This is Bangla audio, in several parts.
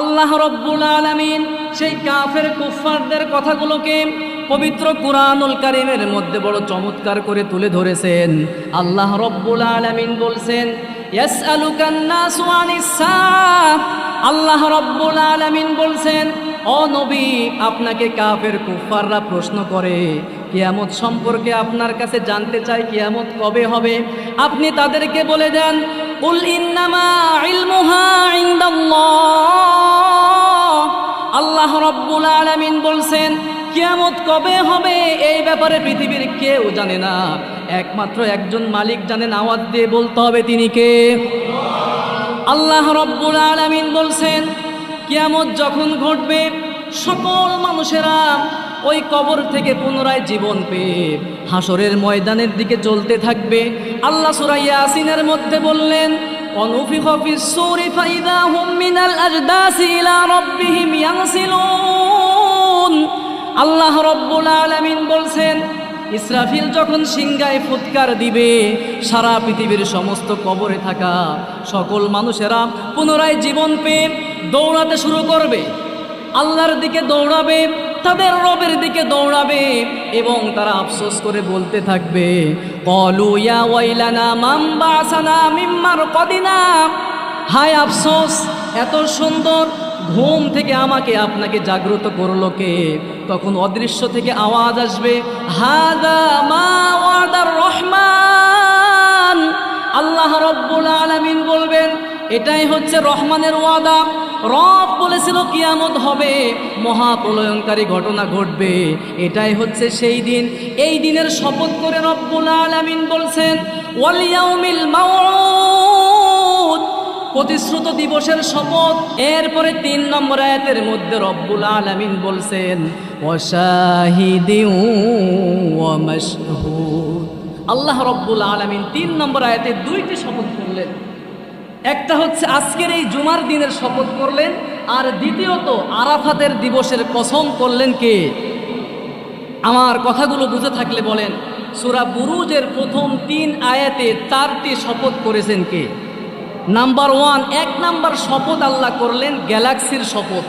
আল্লাহ রব্বুল আলামিন সেই কাফের কুফফারদের কথাগুলোকে পবিত্র কুরআনুল কারীমের মধ্যে বড় চমৎকার করে তুলে ধরেছেন। আল্লাহ রব্বুল আলামিন বলছেন, ইয়াসআলুকান নাসু আনিস সাআহ। আল্লাহ রব্বুল আলামিন বলছেন, ও নবী, আপনাকে কাফের কুফফাররা প্রশ্ন করে, কিয়ামত সম্পর্কে আপনার কাছে জানতে চায় কিয়ামত কবে হবে। আপনি তাদেরকে বলে দেন, কুল ইন্নামা ইলমুহা ইনদাল্লাহ। আল্লাহ রব্বুল আলামিন বলছেন, কিয়ামত কবে হবে এই ব্যাপারে পৃথিবীর কেউ জানে না, একমাত্র একজন মালিক জানেন। আওয়াজ দিয়ে বলতে হবে, তিনি কে? আল্লাহ রব্বুল আলামিন বলছেন, কিয়ামত যখন ঘটবে সকল মানুষেরা ওই কবর থেকে পুনরায় জীবন পেয়ে হাসরের ময়দানের দিকে চলতে থাকবে। আল্লাহ সূরা ইয়াসিনের মধ্যে বললেন, অনুফিখা ফিস সূরি ফাইদা হুম মিনাল আজদাসি ইলা রাব্বিহিম ইয়ানসিলুন। আল্লাহ রব্বুল আলামিন বলছেন, ইসরাফিল যখন সিংহায় ফুৎকার দিবে, সারা পৃথিবীর সমস্ত কবরে থাকা সকল মানুষেরা পুনরায় জীবন পেয়ে দৌড়াতে শুরু করবে, আল্লাহর দিকে দৌড়াবে, তাদের রবের দিকে দৌড়াবে এবং তারা আফসোস করে বলতে থাকবে, ক্বালু ইয়া ওয়াইলানা মান বাসানা মিন মারকাদিনা। হায় আফসোস, এত সুন্দর ঘুম থেকে আমাকে আপনাকে জাগ্রত করলো কে? তখন অদৃশ্য থেকে আওয়াজ আসবে, হাযা মা ওয়াদার রহমান। আল্লাহ রব্বুল আলামিন বলবেন, এটাই হচ্ছে রহমানের ওয়াদা। রব বলেছিল কিয়ামত হবে, মহাপ্রলয়ঙ্কারী ঘটনা ঘটবে, এটাই হচ্ছে সেই দিন। এই দিনের শপথ করে রব্বুল আলামিন বলছেন, ওয়াল ইয়াউমিল মাউউদ, প্রতিশ্রুত দিবসের শপথ। এরপরে 3 নম্বর আয়াতের মধ্যে রব্বুল আলামিন বলছেন, ওয়াশাহিদিন ওয়া মাশহুদ। আল্লাহ রব্বুল আলামিন 3 নম্বর আয়াতে 2টি শপথ করলেন। একটা হচ্ছে আজকের এই জুমার দিনের শপথ করলেন, আর দ্বিতীয়ত আরাফাতের দিবসের কসম করলেন কে? আমার কথাগুলো বুঝে থাকলে বলেন, সূরা বুরুজের প্রথম 3 আয়াতে 4টি শপথ করেছেন কে? নাম্বার 1, 1 নাম্বার শপথ আল্লাহ করলেন গ্যালাক্সির শপথ,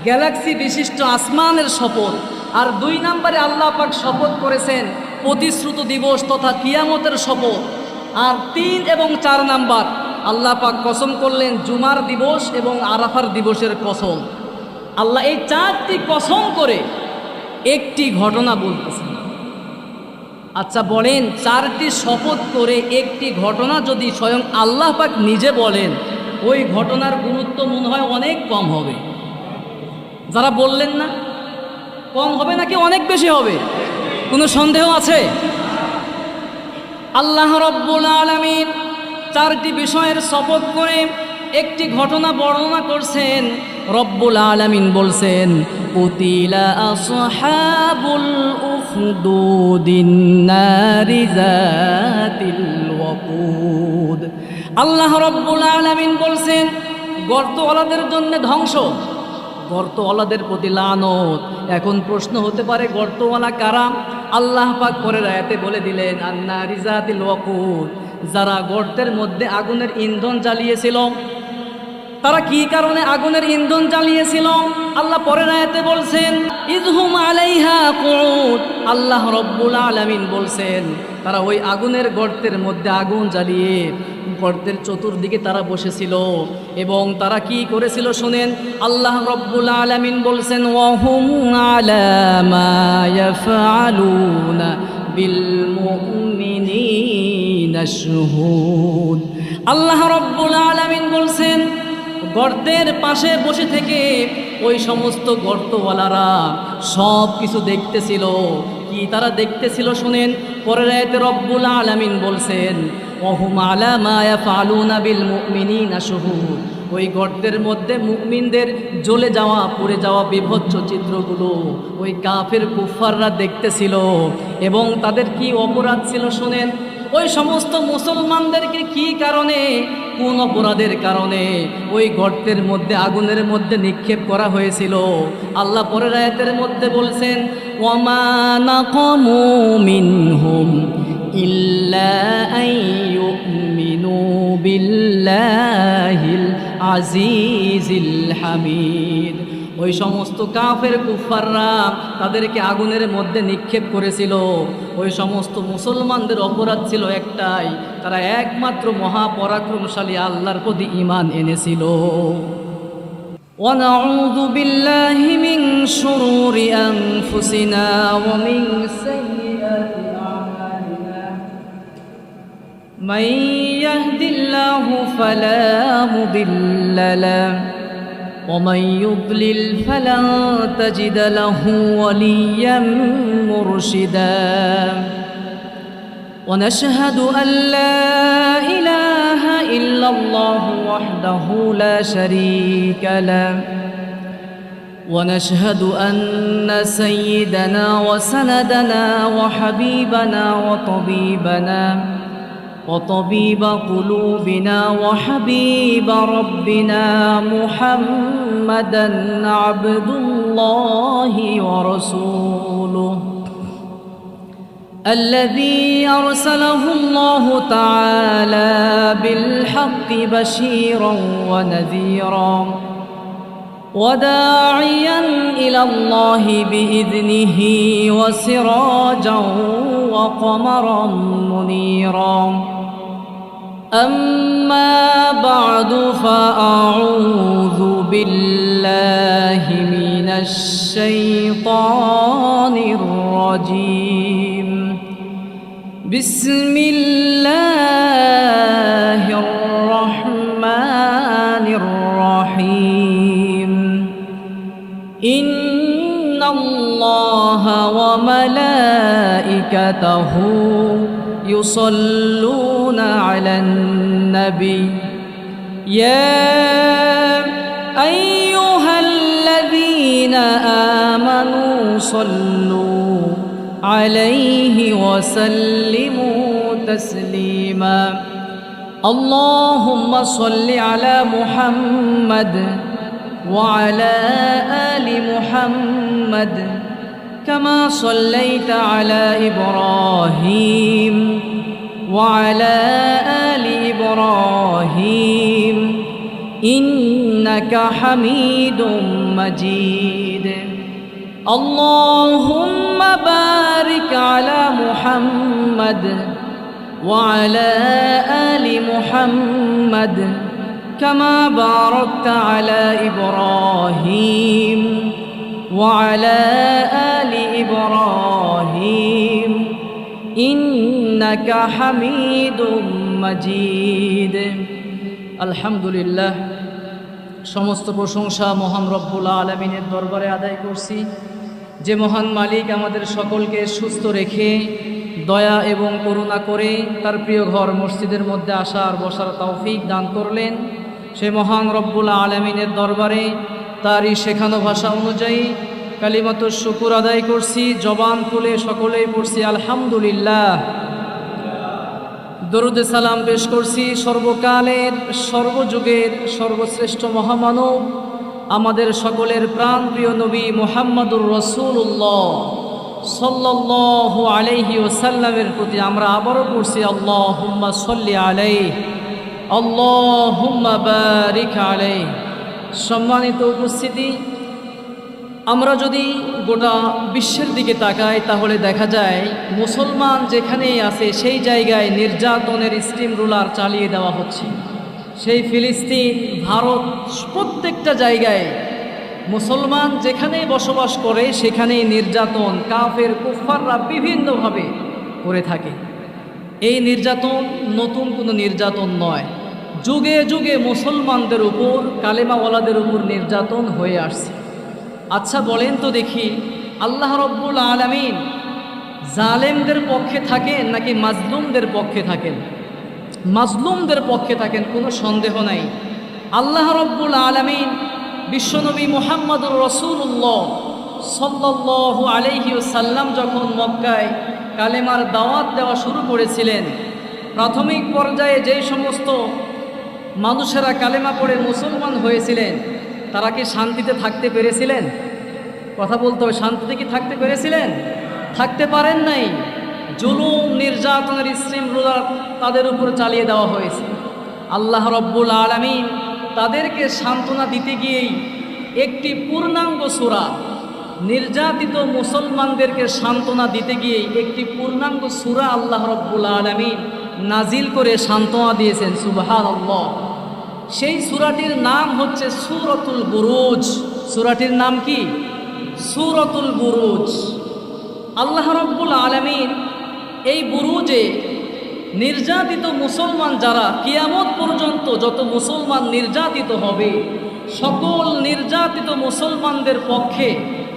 গ্যালাক্সি বিশিষ্ট আসমানের শপথ। আর 2 নম্বরে আল্লাহ পাক শপথ করেছেন প্রতিশ্রুত দিবস তথা কিয়ামতের শপথ। আর 3 এবং 4 নাম্বার আল্লাহ পাক কসম করলেন জুমার দিবস এবং আরাফার দিবসের কসম। আল্লাহ এই 4টি কসম করে একটি ঘটনা বলতেছেন। আচ্ছা বলেন, 4টি শপথ করে একটি ঘটনা যদি স্বয়ং আল্লাহ পাক নিজে বলেন, ওই ঘটনার গুরুত্ব মনে হয় অনেক কম হবে। যারা বললেন না, কম হবে নাকি অনেক বেশি হবে? কোনো সন্দেহ আছে? আল্লাহ রব্বুল আলামিন 4টি বিষয়ের শপথ করে একটি ঘটনা বর্ণনা করছেন। রব্বুল আলামিন বলছেন, কুতিলা আসহাবুল উখদুদিন নারি যাতিল ওয়াকুদ। আল্লাহ রব্বুল আলামিন বলছেন, গর্তওয়ালাদের জন্য ধ্বংস, গর্তওয়ালাদের প্রতি লানত। এখন প্রশ্ন হতে পারে, গর্তওয়ালা কারা? আল্লাহ পাক পরের আয়াতে বলে দিলেন, আন-নারি যাতিল ওয়াকুদ, যারা গর্তের মধ্যে আগুনের ইন্ধন জ্বালিয়েছিল। তারা কি কারণে আগুনের ইন্ধন জ্বালিয়েছিল? আল্লাহ পরের আয়াতে বলছেন, ইযহুম আলাইহা কুউদ। আল্লাহ রব্বুল আলামিন বলছেন, তারা ওই আগুনের গর্তের মধ্যে আগুন জ্বালিয়ে গর্তের চতুর্দিকে তারা বসেছিল এবং তারা কি করেছিল শুনেন। আল্লাহ রব্বুল আলামিন বলছেন, ওয়াহুম আলা মা ইয়াফআলুনা বিল মুমিনিনা শুহুদ। আল্লাহ রব্বুল আলামিন বলছেন, গর্তের পাশে বসে থেকে ওই সমস্ত গর্তওয়ালারা সব কিছু দেখতেছিল। কি তারা দেখতেছিল শুনেন। পরের আয়াতে রব্বুল আলামিন বলছেন, ওয়াহুম আলা মা ইয়াফআলুনা বিল মুমিনিনা শুহুদ। ওই গর্তের মধ্যে মুমিনদের জ্বলে যাওয়া, পুড়ে যাওয়া বিভৎস চিত্রগুলো ওই কাফের কুফফাররা দেখতেছিল। এবং তাদের কি অপরাধ ছিল শুনেন। ওই সমস্ত মুসলমানদেরকে কি কারণে, কোন অপরাধের কারণে ওই গর্তের মধ্যে আগুনের মধ্যে নিক্ষেপ করা হয়েছিল। আল্লাহ পরের আয়াতের মধ্যে বলছেন, ওয়ামা নাকামু মিনহুম ইল্লা আন ইউমিনু বিল্লাহিল আজিজিল হামিদ। ওই সমস্ত কাফের কুফাররা তাদেরকে আগুনের মধ্যে নিক্ষেপ করেছিল। ওই সমস্ত মুসলমানদের অপরাধ ছিল একটাই, তারা একমাত্র মহাপরাক্রমশালী আল্লাহর প্রতি ঈমান এনেছিল। ونعوذ بالله من شرور أنفسنا ومن سيئات أعمالنا من يهد الله فلا مضل له ومن يضلل فلن تجد له وليا مرشدا ونشهد أن لا إله إلا الله وحده لا شريك له ونشهد أن سيدنا وسندنا وحبيبنا وطبيب قلوبنا وحبيب ربنا محمدا عبد الله ورسوله الذي أرسله الله تعالى بالحق بشيرا ونذيرا وداعيا إلى الله بإذنه وسراجا وقمرا منيرا أما بعد فأعوذ بالله من الشيطان الرجيم بسم الله الرحمن الرحيم إن الله وملائكته يصلون على النبي يا أيها الذين آمنوا صلوا عليه وسلموا تسليما اللهم صل على محمد وعلى آل محمد كما صليت على إبراهيم وعلى آل إبراهيم إنك حميد مجيد اللهم بارك على محمد وعلى آل محمد كما باركت على إبراهيم وعلى آل إبراهيم إنك حميد مجيد الحمد لله সমস্ত প্রশংসা মহান রব্বুল আলামিনের দরবারে আদায় করছি, যে মহান মালিক আমাদের সকলকে সুস্থ রেখে দয়া এবং করুণা করে তার প্রিয় ঘর মসজিদের মধ্যে আসার বসার তৌফিক দান করলেন। সে মহান রব্বুল আলামিনের দরবারে তারই শেখানো ভাষা অনুযায়ী কালিমাত শুকুর আদায় করছি, জবান খুলে সকলেই পড়ছি আলহামদুলিল্লাহ। দরুদে সালাম পেশ করছি সর্বকালের সর্বযুগের সর্বশ্রেষ্ঠ মহামানব আমাদের সকলের প্রাণপ্রিয় নবী মুহাম্মদুর রাসূলুল্লাহ সাল্লাল্লাহু আলাইহি ওয়াসাল্লামের প্রতি আমরা আবারও পড়ছি আল্লাহুম্মা সাল্লি আলাইহি আল্লাহুম্মা বারিক আলাইহি। সম্মানিত উপস্থিতি, আমরা যদি গোটা বিশ্বের দিকে তাকাই তাহলে দেখা যায় মুসলমান যেখানেই আছে সেই জায়গায় নির্যাতনের স্টিম রুলার চালিয়ে দেওয়া হচ্ছে। সেই ফিলিস্তিন, ভারত, প্রত্যেকটা জায়গায় মুসলমান যেখানেই বসবাস করে সেখানেই নির্যাতন কাফের কুফাররা বিভিন্নভাবে করে থাকে। এই নির্যাতন নতুন কোনো নির্যাতন নয়, যুগে যুগে মুসলমানদের উপর, কালেমাওয়ালাদের উপর নির্যাতন হয়ে আসছে। আচ্ছা বলেন তো দেখি, আল্লাহ রব্বুল আলামিন জালেমদের পক্ষে থাকেন নাকি মাজলুমদের পক্ষে থাকেন? মাজলুমদের পক্ষে থাকেন, কোনো সন্দেহ নাই। আল্লাহ রব্বুল আলামিন বিশ্বনবী মুহাম্মদুর রাসূলুল্লাহ সাল্লাল্লাহু আলাইহি ওয়াসাল্লাম যখন মক্কায় কালেমার দাওয়াত দেওয়া শুরু করেছিলেন, প্রাথমিক পর্যায়ে যেই সমস্ত মানুষেরা কালেমা পড়ে মুসলমান হয়েছিলেন তারা কি শান্তিতে থাকতে পেরেছিলেন? কথা বলতে হবে, শান্তিতে কি থাকতে পেরেছিলেন? থাকতে পারেন নাই। জুলুম নির্যাতনের স্টিম রুলার তাদের উপর চালিয়ে দেওয়া হয়েছে। আল্লাহ রব্বুল আলামিন তাদেরকে সান্ত্বনা দিতে গিয়েই একটি পূর্ণাঙ্গ সূরা, নির্যাতিত মুসলমানদেরকে সান্ত্বনা দিতে গিয়েই একটি পূর্ণাঙ্গ সূরা আল্লাহ রব্বুল আলামিন নাজিল করে সান্ত্বনা দিয়েছেন। সুবহানাল্লাহ। সেই সূরাটির নাম হচ্ছে সূরাতুল বুরুজ। সূরাটির নাম কি? সূরাতুল বুরুজ। আল্লাহ রব্বুল আলামিন এই বুরুজে নির্যাতিত মুসলমান যারা, কিয়ামত পর্যন্ত যত মুসলমান নির্যাতিত হবে, সকল নির্যাতিত মুসলমানদের পক্ষে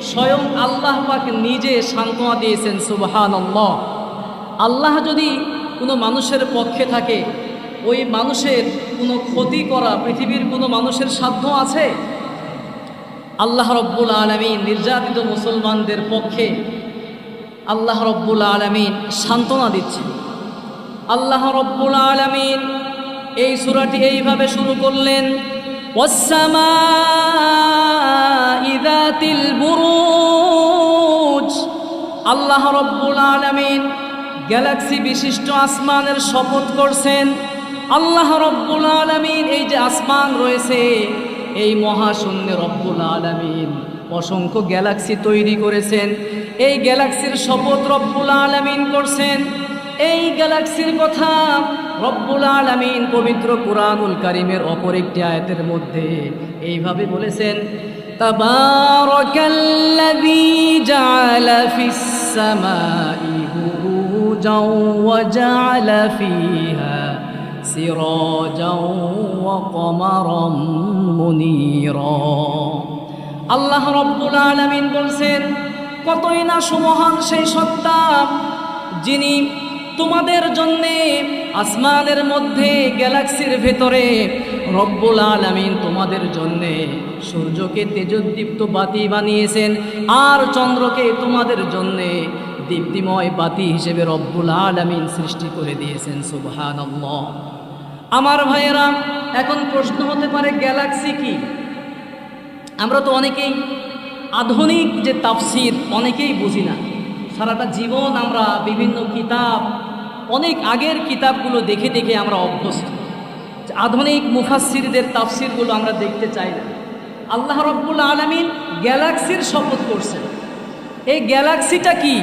স্বয়ং আল্লাহ পাক নিজে সান্ত্বনা দিয়েছেন। সুবহানাল্লাহ। আল্লাহ যদি কোনো মানুষের পক্ষে থাকে, ওই মানুষের কোনো ক্ষতি করা পৃথিবীর কোনো মানুষের সাধ্য আছে? আল্লাহ রব্বুল আলামিন নির্যাতিত মুসলমানদের পক্ষে আল্লাহ রব্বুল আলামিন সান্ত্বনা দিচ্ছেন। আল্লাহ রব্বুল আলামিন এই সূরাটি এইভাবে শুরু করলেন, ওয়াস-সামাই যাতিল বুরুজ। আল্লাহ রব্বুল আলামিন গ্যালাক্সি বিশিষ্ট আসমানের শপথ করছেন। আল্লাহ রব্বুল আলামিন এই যে আসমান রয়েছে, এই মহাশূন্যে রব্বুল আলামিন অসংখ্য গ্যালাক্সি তৈরি করেছেন। এই গ্যালাক্সির শপথ রব্বুল আলামিন করছেন। এই গ্যালাক্সির কথা রব্বুল আলামিন পবিত্র কুরআনুল কারীমের অপর একটি আয়াতের মধ্যে এইভাবে বলেছেন, তাবারাকাল্লাযী জাআলা ফিস সামাই বুরুজাও ওয়া জাআলা ফিহা সিরাজাও ওয়া কমারাম মুনীরা। আল্লাহ রব্বুল আলামিন বলছেন, কতই না সুমহান সেই সত্তা যিনি তোমাদের জন্যে আসমানের মধ্যে গ্যালাক্সির ভেতরে রব্বুল আলামিন তোমাদের জন্যে সূর্যকে তেজোদ্দীপ্ত বাতি বানিয়েছেন, আর চন্দ্রকে তোমাদের জন্যে দীপ্তিময় বাতি হিসেবে রব্বুল আলামিন সৃষ্টি করে দিয়েছেন। সুবহানাল্লাহ। আমার ভাইয়েরা, এখন প্রশ্ন হতে পারে গ্যালাক্সি কি? আমরা তো অনেকেই আধুনিক যে তাফসির অনেকেই বুঝি না। সারাটা জীবন আমরা বিভিন্ন কিতাব, অনেক আগের কিতাবগুলো দেখে দেখে আমরা অভ্যস্ত। আধুনিক মুফাসসিরদের তাফসিরগুলো আমরা দেখতে চাই না। আল্লাহ রব্বুল আলামিন গ্যালাক্সির শপথ করছেন। এই গ্যালাক্সিটা কি?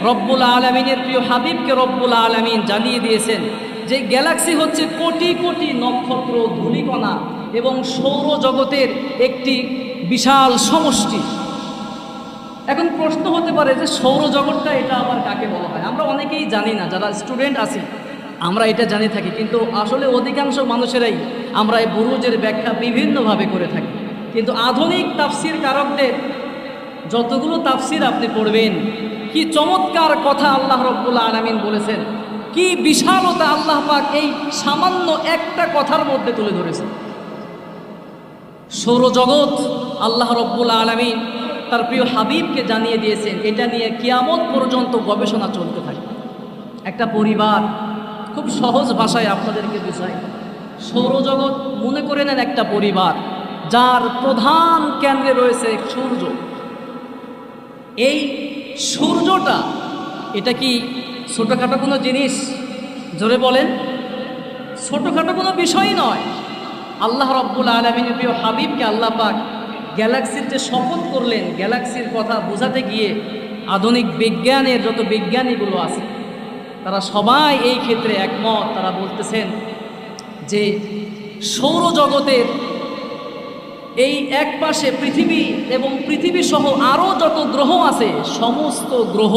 রব্বুল আলামিনের প্রিয় হাবিবকে রব্বুল আলামিন জানিয়ে দিয়েছেন যে গ্যালাক্সি হচ্ছে কোটি কোটি নক্ষত্র, ধূলিকণা এবং সৌরজগতের একটি বিশাল সমষ্টি। এখন প্রশ্ন হতে পারে যে সৌরজগৎটা এটা আবার কাকে বলা হয়? আমরা অনেকেই জানি না, যারা স্টুডেন্ট আছি আমরা এটা জানি থাকি, কিন্তু আসলে অধিকাংশ মানুষেরাই আমরা এই বুরুজের ব্যাখ্যা বিভিন্নভাবে করে থাকি। কিন্তু আধুনিক তাফসির কারকদের যতগুলো তাফসির আপনি পড়বেন, কি চমৎকার কথা আল্লাহ রব্বুল আলামিন বলেছেন, কি বিশালতা আল্লাহ পাক এই সামান্য একটা কথার মধ্যে তুলে ধরেছেন। সৌরজগৎ আল্লাহ রব্বুল আলামিন তার প্রিয় হাবিবকে জানিয়ে দিয়েছেন, এটা নিয়ে কিয়ামত পর্যন্ত গবেষণা চলতে থাকে। একটা পরিবার, খুব সহজ ভাষায় আপনাদেরকে বুঝাই, সৌরজগৎ মনে করে নেন একটা পরিবার যার প্রধান কেন্দ্রে রয়েছে সূর্য। এই সূর্যটা এটা কি ছোটোখাটো কোনো জিনিস? জোরে বলেন, ছোটোখাটো কোনো বিষয় নয়। আল্লাহ রব্বুল আলামিনের প্রিয় হাবিবকে আল্লাহ পাক গ্যালাক্সির যে শপথ করলেন, গ্যালাক্সির কথা বোঝাতে গিয়ে আধুনিক বিজ্ঞানের যত বিজ্ঞানীগুলো আছে তারা সবাই এই ক্ষেত্রে একমত। তারা বলতেছেন যে সৌরজগতের এই এক পাশে পৃথিবী এবং পৃথিবী সহ আরও যত গ্রহ আছে, সমস্ত গ্রহ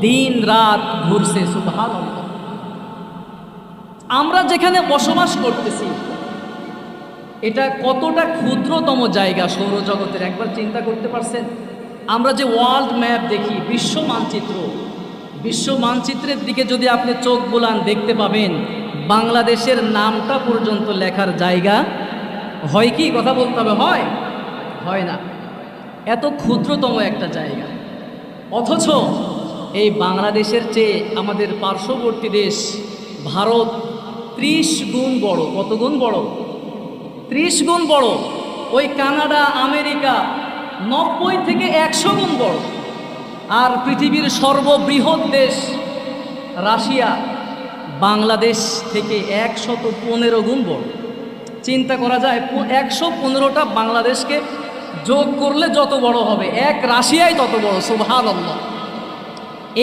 দিন রাত ঘুরছে। সুবহানাল্লাহ। আমরা যেখানে বসবাস করতেছি এটা কতটা ক্ষুদ্রতম জায়গা সৌরজগতের, একবার চিন্তা করতে পারছেন? আমরা যে ওয়ার্ল্ড ম্যাপ দেখি, বিশ্ব মানচিত্র, বিশ্ব মানচিত্রের দিকে যদি আপনি চোখ বোলান দেখতে পাবেন বাংলাদেশের নামটা পর্যন্ত লেখার জায়গা হয় কি? কথা বলতে হবে, হয় না। এত ক্ষুদ্রতম একটা জায়গা, অথচ এই বাংলাদেশের চেয়ে আমাদের পার্শ্ববর্তী দেশ ভারত 30 গুণ বড়। কত গুণ বড়? 30 গুণ বড়। ওই কানাডা, আমেরিকা 90 থেকে 100 গুণ বড়। আর পৃথিবীর সর্ববৃহৎ দেশ রাশিয়া বাংলাদেশ থেকে 115 গুণ বড়। চিন্তা করা যায় 115টা বাংলাদেশকে যোগ করলে যত বড় হবে, এক রাশিয়াই তত বড়। সুবহানাল্লাহ।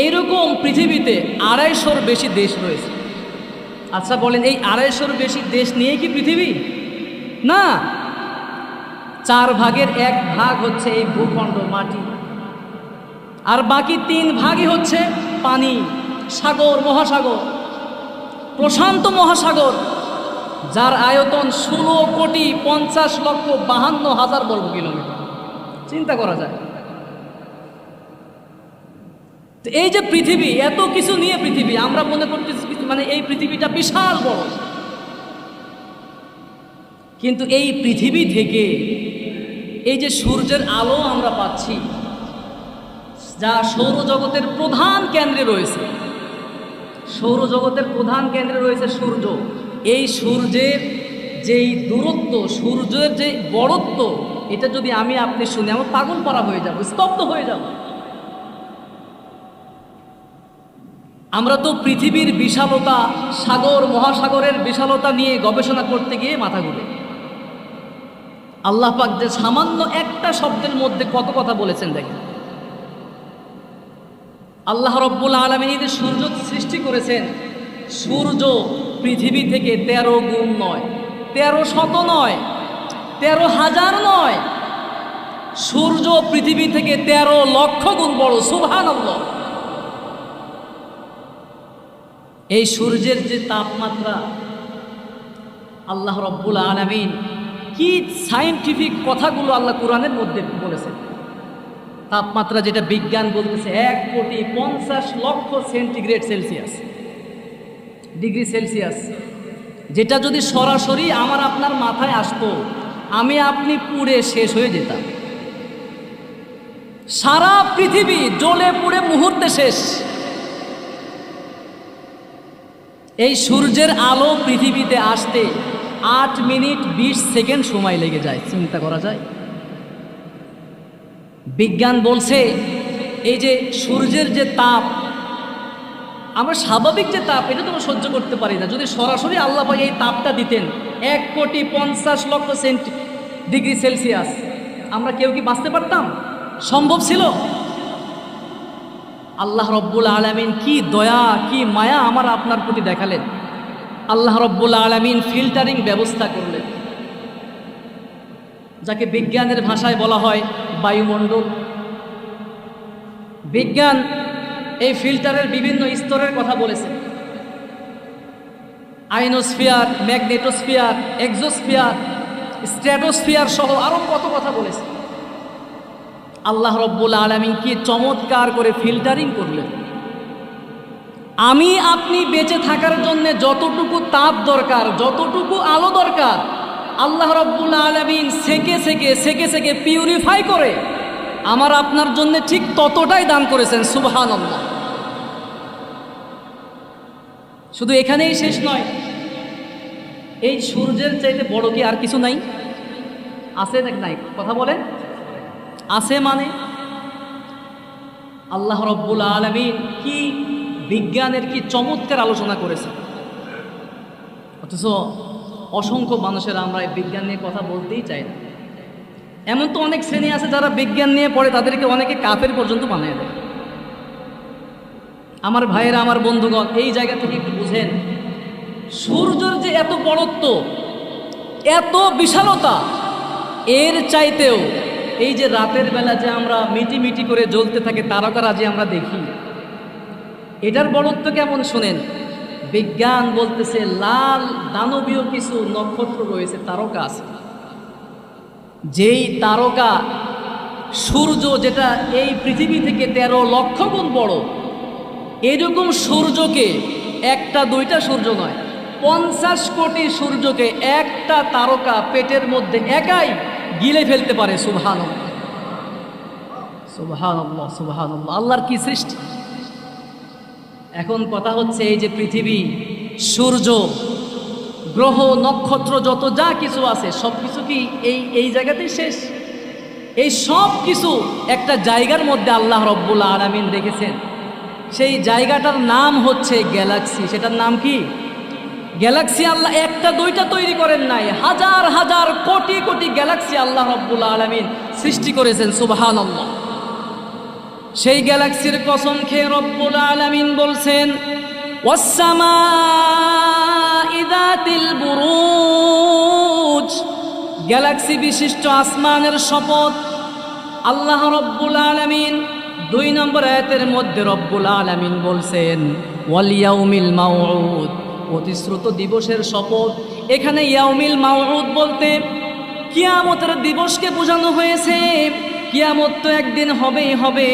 এইরকম পৃথিবীতে 250-র বেশি দেশ রয়েছে। আচ্ছা বলেন, এই 250-র বেশি দেশ নিয়ে কি পৃথিবী? না, 4 ভাগের 1 ভাগ হচ্ছে এই ভূখণ্ড, মাটি, আর বাকি 3 ভাগই হচ্ছে পানি, সাগর, মহাসাগর। প্রশান্ত মহাসাগর, যার আয়তন 16,50,52,000 বর্গ কিলোমিটার। চিন্তা করা যায়। তো এই যে পৃথিবী, এত কিছু নিয়ে পৃথিবী, আমরা মনে করতেছি মানে এই পৃথিবীটা বিশাল বড়, কিন্তু এই পৃথিবী থেকে এই যে সূর্যের আলো আমরা পাচ্ছি, যা সৌরজগতের প্রধান কেন্দ্রে রয়েছে, সৌরজগতের প্রধান কেন্দ্রে রয়েছে সূর্য। এই সূর্যের যেই দূরত্ব, সূর্যের যে বড়ত্ব, এটা যদি আমি আপনি শুনে আমার পাগল করা হয়ে যাব, স্তব্ধ হয়ে যাব। আমরা তো পৃথিবীর বিশালতা, সাগর মহাসাগরের বিশালতা নিয়ে গবেষণা করতে গিয়ে মাথা ঘুরে। আল্লাহ পাক যে সামান্য একটা শব্দের মধ্যে কত কথা বলেছেন দেখেন। আল্লাহ রব্বুল আলামিন যে সূর্য সৃষ্টি করেছেন, সূর্য পৃথিবী থেকে 13 গুণ নয়, 13শত নয়, 13,000 নয়, সূর্য পৃথিবী থেকে 13 লক্ষ গুণ বড়। সুবহানাল্লাহ। এই সূর্যের যে তাপমাত্রা, আল্লাহ রব্বুল আলামিন কি সায়েন্টিফিক কথাগুলো আল্লাহ কোরআনের মধ্যে বলেছেন। তাপমাত্রা যেটা বিজ্ঞান বলতেছে 1,50,00,000 সেন্টিগ্রেড সেলসিয়াস, ডিগ্রি সেলসিয়াস, যেটা যদি সরাসরি আমার আপনার মাথায় আসতো, আমি আপনি পুড়ে শেষ হয়ে যেতাম। সারা পৃথিবী জ্বলে পুড়ে মুহূর্তে শেষ। এই সূর্যের আলো পৃথিবীতে আসতে 8 মিনিট 20 সেকেন্ড সময় লেগে যায়। চিন্তা করা যায়। বিজ্ঞান বলছে এই যে সূর্যের যে তাপ, আমরা স্বাভাবিক যে তাপ, এটা তো আমরা সহ্য করতে পারি না। যদি সরাসরি আল্লাহ পাক এই তাপটা দিতেন 1,50,00,000 ডিগ্রি সেলসিয়াস, আমরা কেউ কি বাঁচতে পারতাম? সম্ভব ছিল? আল্লাহ রব্বুল আলামিন কি দয়া, কি মায়া আমার আপনার প্রতি দেখালেন। আল্লাহ রব্বুল আলামিন ফিল্টারিং ব্যবস্থা করলেন, যাকে বিজ্ঞানের ভাষায় বলা হয় বায়ুমণ্ডল। বিজ্ঞান এই ফিল্টারের বিভিন্ন স্তরের কথা বলেছে। আইনোস্ফিয়ার, ম্যাগনেটোস্ফিয়ার, এক্সোস্ফিয়ার, স্ট্র্যাটোস্ফিয়ার সহ আরও কত কথা বলেছে। আল্লাহ রব্বুল আলামিন কি চমৎকার করে ফিল্টারিং করলেন। আমি আপনি বেঁচে থাকার জন্য যতটুকু তাপ দরকার, যতটুকু আলো দরকার, আল্লাহ রব্বুল আলামিন সেকে সেকে পিউরিফাই করে আমার আপনার জন্য ঠিক ততটাই দান করেছেন। সুবহানাল্লাহ। শুধু এখানেই শেষ নয়, এই সূর্যের চাইতে বড় কি আর কিছু নাই? আছে নাকি নাই? কথা বলেন। আছে মানে আল্লাহ রব্বুল আলামিন কি বিজ্ঞানের কি চমৎকার আলোচনা করেছে, অথচ অসংখ্য মানুষের আমরা এই বিজ্ঞান নিয়ে কথা বলতেই চাই না। এমন তো অনেক শ্রেণী আছে যারা বিজ্ঞান নিয়ে পড়ে, তাদেরকে অনেকে কাফের পর্যন্ত বানিয়ে দেয়। আমার ভাইয়েরা, আমার বন্ধুগণ, এই জায়গা থেকে একটু বুঝেন, সূর্যের যে এত বড়ত্ব, এত বিশালতা, এর চাইতেও এই যে রাতের বেলা যে আমরা মিটি মিটি করে জ্বলতে থাকে তারকারাজি আমরা দেখি, এটার বড়ত্ব কেমন শোনেন। বিজ্ঞান বলতেছে লাল দানবীয় কিছু নক্ষত্র রয়েছে, তারকা আছে, যেই তারকা সূর্য, যেটা এই পৃথিবী থেকে 13 লক্ষ গুণ বড়, এরকম সূর্যকে, একটা দুইটা সূর্য নয়, 50 কোটি সূর্যকে একটা তারকা পেটের মধ্যে একাই গিলে ফেলতে পারে। সুবহানাল্লাহ, সুবহানাল্লাহ, সুবহানাল্লাহ। আল্লাহর কি সৃষ্টি। এখন কথা হচ্ছে, এই যে পৃথিবী, সূর্য, গ্রহ, নক্ষত্র, যত যা কিছু আছে সব কিছু কি এই জায়গাতেই শেষ? এই সব কিছু একটা জায়গার মধ্যে আল্লাহ রব্বুল আলামিন রেখেছেন। সেই জায়গাটার নাম হচ্ছে গ্যালাক্সি। সেটার নাম কি? গ্যালাক্সি। আল্লাহ একটা দুইটা তৈরি করেন নাই, হাজার হাজার কোটি কোটি গ্যালাক্সি আল্লাহ রব্বুল আলামিন সৃষ্টি করেছেন। সুবহানাল্লাহ। সেই গ্যালাক্সির কসম খেয়ে রব্বুল আলামিন বলছেন, ওয়াস-সামাই যাতিল বুরুজ, গ্যালাক্সি বিশিষ্ট আসমানের শপথ। আল্লাহ রব্বুল আলামিন 2 নম্বর আয়াতের মধ্যে রব্বুল আলামিন বলছেন, ওয়াল ইয়াউমিল মাউউদ, প্রতিশ্রুত দিবসের শপথ। এখানে ইয়াউমিল মাউউদ বলতে কিয়ামতের দিবসকে বোঝানো হয়েছে। কিয়ামত তো একদিন হবেই হবে,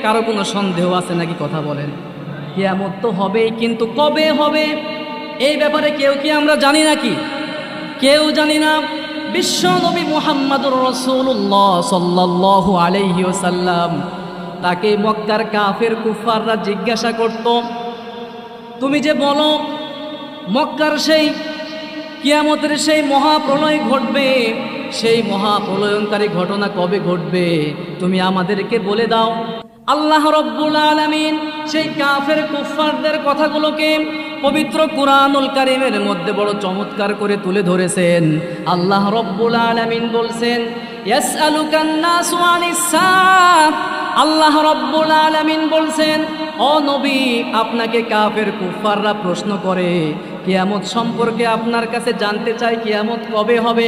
কারো কোনো সন্দেহ আছে নাকি? কথা বলেন। কিয়ামত তো হবেই, কিন্তু কবে হবে এই ব্যাপারে কেউ কি আমরা জানি নাকি? কেউ জানি না। বিশ্ব নবী মুহাম্মদুর রাসূলুল্লাহ সাল্লাল্লাহু আলাইহি ওয়াসাল্লাম, তাকে মক্কার কাফের কুফাররা জিজ্ঞাসা করত, তুমি যে বলো মক্কার সেই কিয়ামতের সেই মহাপ্রলয় ঘটবে, সেই মহাপ্রলয়ঙ্কারী ঘটনা কবে ঘটবে তুমি আমাদেরকে বলে দাও। আল্লাহ রব্বুল আলামিন সেই কাফের কুফফারদের কথাগুলোকে পবিত্র কুরআনুল কারীমের মধ্যে বড় চমৎকার করে তুলে ধরেছেন। আল্লাহ রব্বুল আলামিন বলছেন, ইয়াসআলুকান নাসু আনিস সাআহ, আল্লাহ রব্বুল আলামিন বলছেন, ও নবী, আপনাকে কাফের কুফফাররা প্রশ্ন করে কিয়ামত সম্পর্কে, আপনার কাছে জানতে চায় কিয়ামত কবে হবে।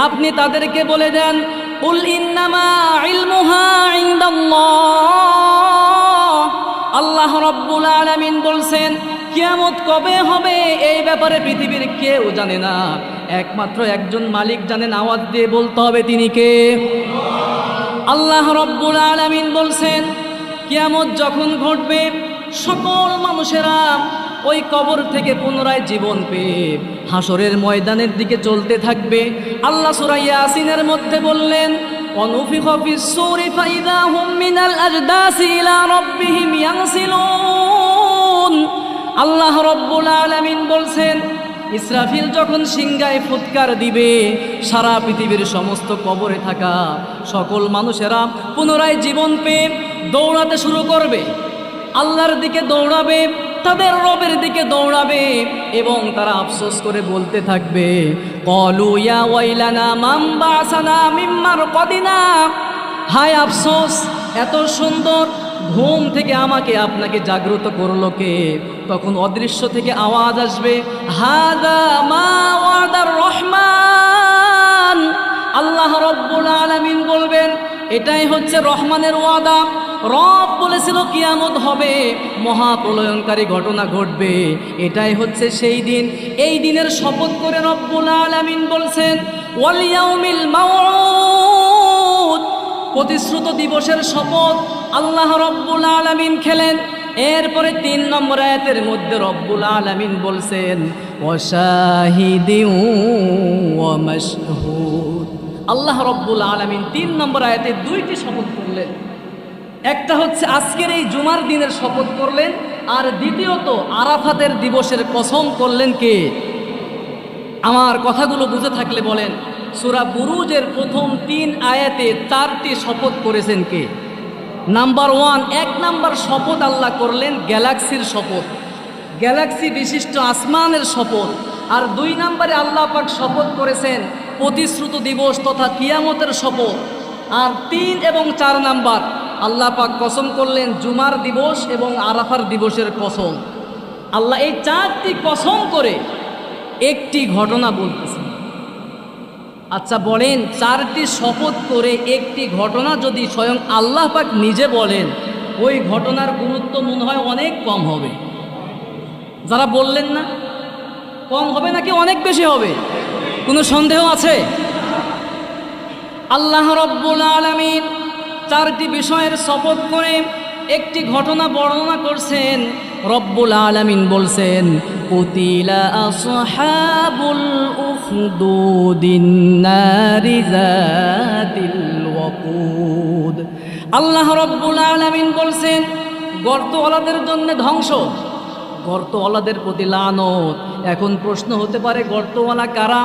আপনি তাদেরকে বলে দেন, কুল ইন্নামা ইলমুহা ইনদাল্লাহ। আল্লাহ রব্বুল আলামিন বলছেন, কিয়ামত কবে হবে এই ব্যাপারে পৃথিবীর কেউ জানে না, একমাত্র একজন মালিক জানেন। আওয়াজ দিয়ে বলতে হবে, তিনি কে? আল্লাহ রব্বুল আলামিন বলছেন, কিয়ামত যখন ঘটবে সকল মানুষেরা ওই কবর থেকে পুনরায় জীবন পেয়ে হাসরের ময়দানের দিকে চলতে থাকবে। আল্লাহ সূরা ইয়াসিনের মধ্যে বললেন, ওয়ানুফিখা ফিস-সূরি ফাইযা হুম মিনাল আজদাসি ইলা রাব্বিহিম ইয়ানসিলুন। আল্লাহ রব্বুল আলামিন বলছেন, ইসরাফিল যখন সিংহায় ফুৎকার দিবে, সারা পৃথিবীর সমস্ত কবরে থাকা সকল মানুষেরা পুনরায় জীবন পেয়ে দৌড়াতে শুরু করবে, আল্লাহর দিকে দৌড়াবে, তাদের রবের দিকে দৌড়াবে, এবং তারা আফসোস করে বলতে থাকবে, ক্বালু ইয়া ওয়াইলানা মান বাসানা মিন মারকাদিনা। হায় আফসোস, এত সুন্দর ঘুম থেকে আমাকে আপনাকে জাগ্রত করলো কে? তখন অদৃশ্য থেকে আওয়াজ আসবে, হাদা মা ওয়াদার রহমান। আল্লাহ রব্বুল আলামিন বলবেন, এটাই হচ্ছে রহমানের ওয়াদা। রব বলেছিল কিয়ামত হবে, মহাপ্রলয়ঙ্কারী ঘটনা ঘটবে, এটাই হচ্ছে সেই দিন। এই দিনের শপথ করে রব্বুল আলামিন বলছেন, ওয়াল ইয়াউমিল মাউউদ, প্রতিশ্রুত দিবসের শপথ আল্লাহ রব্বুল আলামিন খেলেন। এরপরে 3 নম্বর আয়াতের মধ্যে রব্বুল আলামিন বলছেন, ওয়াশাহিদিন ওয়া মাশহুদ। আল্লাহ রব্বুল আলামিন 3 নম্বর আয়াতে 2টি শপথ করলেন। একটা হচ্ছে আজকের এই জুমার দিনের শপথ করলেন, আর দ্বিতীয়ত আরাফাতের দিবসের কসম করলেন কে? আমার কথাগুলো বুঝে থাকলে বলেন, সূরা বুরুজের প্রথম 3 আয়াতে 4টি শপথ করেছেন কে? নাম্বার 1, 1 নাম্বার শপথ আল্লাহ করলেন গ্যালাক্সির শপথ, গ্যালাক্সি বিশিষ্ট আসমানের শপথ। আর 2 নম্বরে আল্লাহ পাক শপথ করেছেন প্রতিশ্রুত দিবস তথা কিয়ামতের শপথ। আর 3 এবং 4 নাম্বার আল্লাহ পাক কসম করলেন জুমার দিবস এবং আরাফার দিবসের কসম। আল্লাহ এই 4টি কসম করে একটি ঘটনা বলতেছেন। আচ্ছা বলেন, 4টি শপথ করে একটি ঘটনা যদি স্বয়ং আল্লাহ পাক নিজে বলেন, ওই ঘটনার গুরুত্ব মনে হয় অনেক কম হবে। যারা বললেন না, কম হবে নাকি অনেক বেশি হবে? কোনো সন্দেহ আছে? আল্লাহ রব্বুল আলামিন 4টি বিষয়ের শপথ করে একটি ঘটনা বর্ণনা করছেন। রব্বুল আলামিন বলছেন, কুতিলা আসহাবুল উখদুদিন নারি যাতিল ওয়াকুদ। আল্লাহ রব্বুল আলামিন বলছেন, গর্তওয়ালাদের জন্য ধ্বংস, গর্তওয়ালাদের প্রতি লানত। এখন প্রশ্ন হতে পারে, গর্তওয়ালা কারা?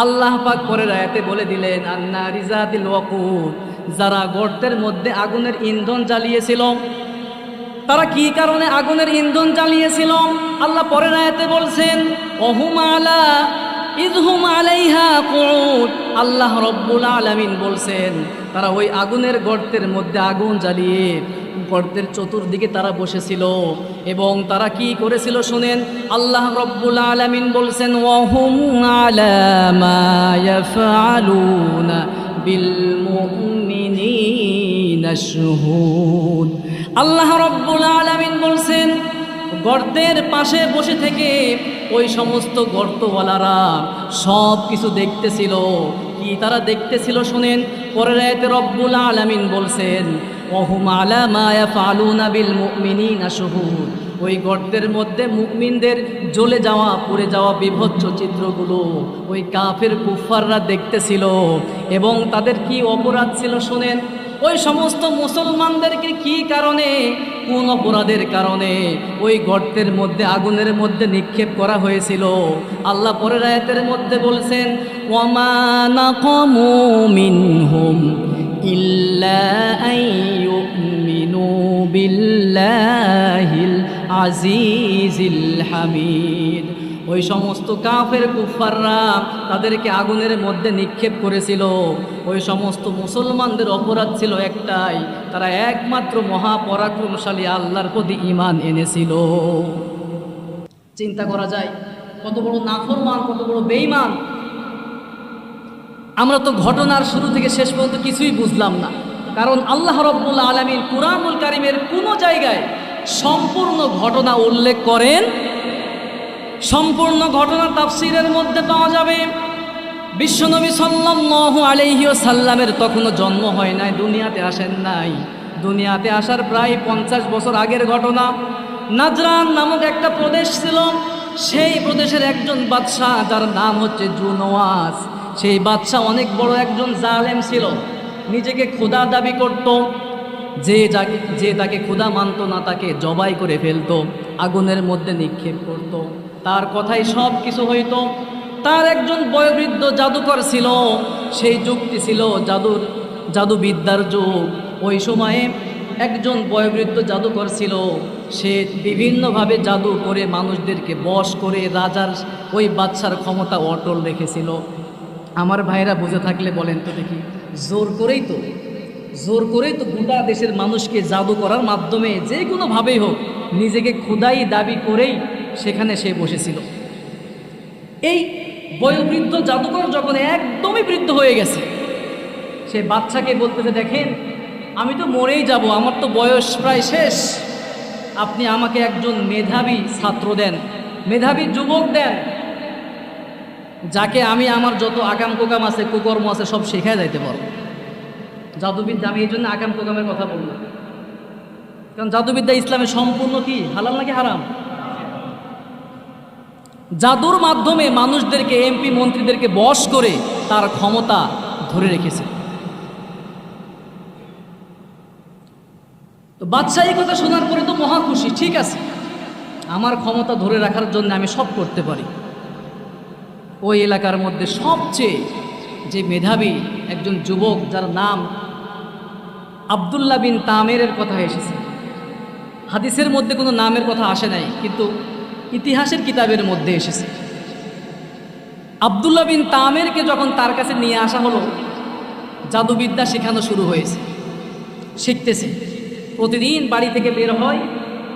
আল্লাহ পাক পরের আয়াতে বলে দিলেন, আন-নারি যাতিল ওয়াকুদ, যারা গর্তের মধ্যে আগুনের ইন্ধন জ্বালিয়েছিল তারা কি কারণে আগুনের ইন্ধন জ্বালিয়েছিল? আল্লাহ পরের আয়াতে বলছেন ওহুম আলা ইযহুম আলাইহা কুউদ। আল্লাহ রব্বুল আলামিন বলছেন তারা ওই আগুনের গর্তের মধ্যে আগুন জ্বালিয়ে গর্তের চতুর্দিকে তারা বসেছিল এবং তারা কি করেছিল শুনেন। আল্লাহ রব্বুল আলামিন বলছেন ওয়াহুম আলা মা ইয়াফআলুনা বিল মুমিনিনা শুহুদ। আল্লাহ রব্বুল আলামিন বলছেন গর্তের পাশে বসে থেকে ওই সমস্ত গর্তওয়ালারা সব কিছু দেখতেছিল। কি তারা দেখতেছিল শুনেন, পরের আয়াতে রব্বুল আলামিন বলছেন ওহুম আলা মা ইয়াফআলুনা বিল মুমিনিনা শুহুদ। ওই গর্তের মধ্যে মুমিনদের জ্বলে যাওয়া পুড়ে যাওয়া বিভৎস চিত্রগুলো ওই কাফের কুফাররা দেখতেছিল। এবং তাদের কি অপরাধ ছিল শুনেন, ওই সমস্ত মুসলমানদেরকে কি কারণে, কোন অপরাধের কারণে ওই গর্তের মধ্যে আগুনের মধ্যে নিক্ষেপ করা হয়েছিল। আল্লাহ পরের আয়াতের মধ্যে বলছেন ওয়ামা নাকামু মিনহুম ইল্লা আইয়ুমিনু বিল্লাহিল আজিজিল হামিদ। ওই সমস্ত কাফের কুফাররা তাদেরকে আগুনের মধ্যে নিক্ষেপ করেছিল। ওই সমস্ত মুসলমানদের অপরাধ ছিল একটাই, তারা একমাত্র মহাপরাক্রমশালী আল্লাহর প্রতি ঈমান এনেছিল। চিন্তা করা যায় কত বড় নাফরমান, কত বড় বেঈমান। আমরা তো ঘটনার শুরু থেকে শেষ পর্যন্ত কিছুই বুঝলাম না, কারণ আল্লাহ রাব্বুল আলামিন কুরআনুল কারীমের কোনো জায়গায় সম্পূর্ণ ঘটনা উল্লেখ করেন। সম্পূর্ণ ঘটনা তাফসীরের মধ্যে পাওয়া যাবে। বিশ্বনবী সাল্লাল্লাহু আলাইহি ওয়াসাল্লামের তখনও জন্ম হয় নাই, দুনিয়াতে আসেন নাই। দুনিয়াতে আসার প্রায় 50 বছর আগের ঘটনা। নাজরান নামক একটা প্রদেশ ছিল, সেই প্রদেশের একজন বাদশাহ যার নাম হচ্ছে জুনওয়াস। সেই বাদশাহ অনেক বড় একজন জালেম ছিল, নিজেকে খোদা দাবি করত। যে তাকে খোদা মানত না তাকে জবাই করে ফেলত, আগুনের মধ্যে নিক্ষেপ করত। তার কথাই সব কিছু হইতো। তার একজন বয়োবৃদ্ধ জাদুকর ছিল, সেই যুগটি ছিল জাদুবিদ্যার যুগ। ওই সময়ে একজন বয়োবৃদ্ধ জাদুকর ছিল, সে বিভিন্নভাবে জাদু করে মানুষদেরকে বশ করে রাজার ওই বাদশার ক্ষমতা অটল রেখেছিল। আমার ভাইরা বুঝে থাকলে বলেন তো দেখি, জোর করেই তো গোটা দেশের মানুষকে জাদু করার মাধ্যমে যে কোনোভাবেই হোক নিজেকে খোদাই দাবি করেই সেখানে সে বসেছিল। এই বয়োবৃদ্ধ জাদুকর যখন একদমই বৃদ্ধ হয়ে গেছে, সে বাচ্চাকে বলতেছে দেখেন আমি তো মরেই যাব, আমার তো বয়স প্রায় শেষ, আপনি আমাকে একজন মেধাবী ছাত্র দেন, মেধাবী যুবক দেন, যাকে আমি আমার যত আকাম কোকাম আছে কুকর্ম আছে সব শেখায় যাইতে পারবো। জাদুবিদ্যা, আমি এই জন্য আকাম কোকামের কথা বললাম, কারণ জাদুবিদ্যা ইসলামে সম্পূর্ণ কি হালাল নাকি হারাম? জাদুর মাধ্যমে মানুষদেরকে, এমপি মন্ত্রীদেরকে বশ করে তার ক্ষমতা ধরে রেখেছে। তো বাদশাহ এই কথা শোনার পরে তো মহা খুশি, ঠিক আছে আমার ক্ষমতা ধরে রাখার জন্য আমি সব করতে পারি। ওই এলাকার মধ্যে সবচেয়ে যে মেধাবী একজন যুবক, যার নাম আব্দুল্লাহ বিন তামেরের কথা এসেছে। হাদিসের মধ্যে কোনো নামের কথা আসে নাই, কিন্তু ইতিহাসের কিতাবের মধ্যে এসেছে। আব্দুল্লাহ বিন তামেরকে যখন তার কাছে নিয়ে আসা হলো, জাদুবিদ্যা শেখানো শুরু হয়েছে, শিখতেছে। প্রতিদিন বাড়ি থেকে বের হয়,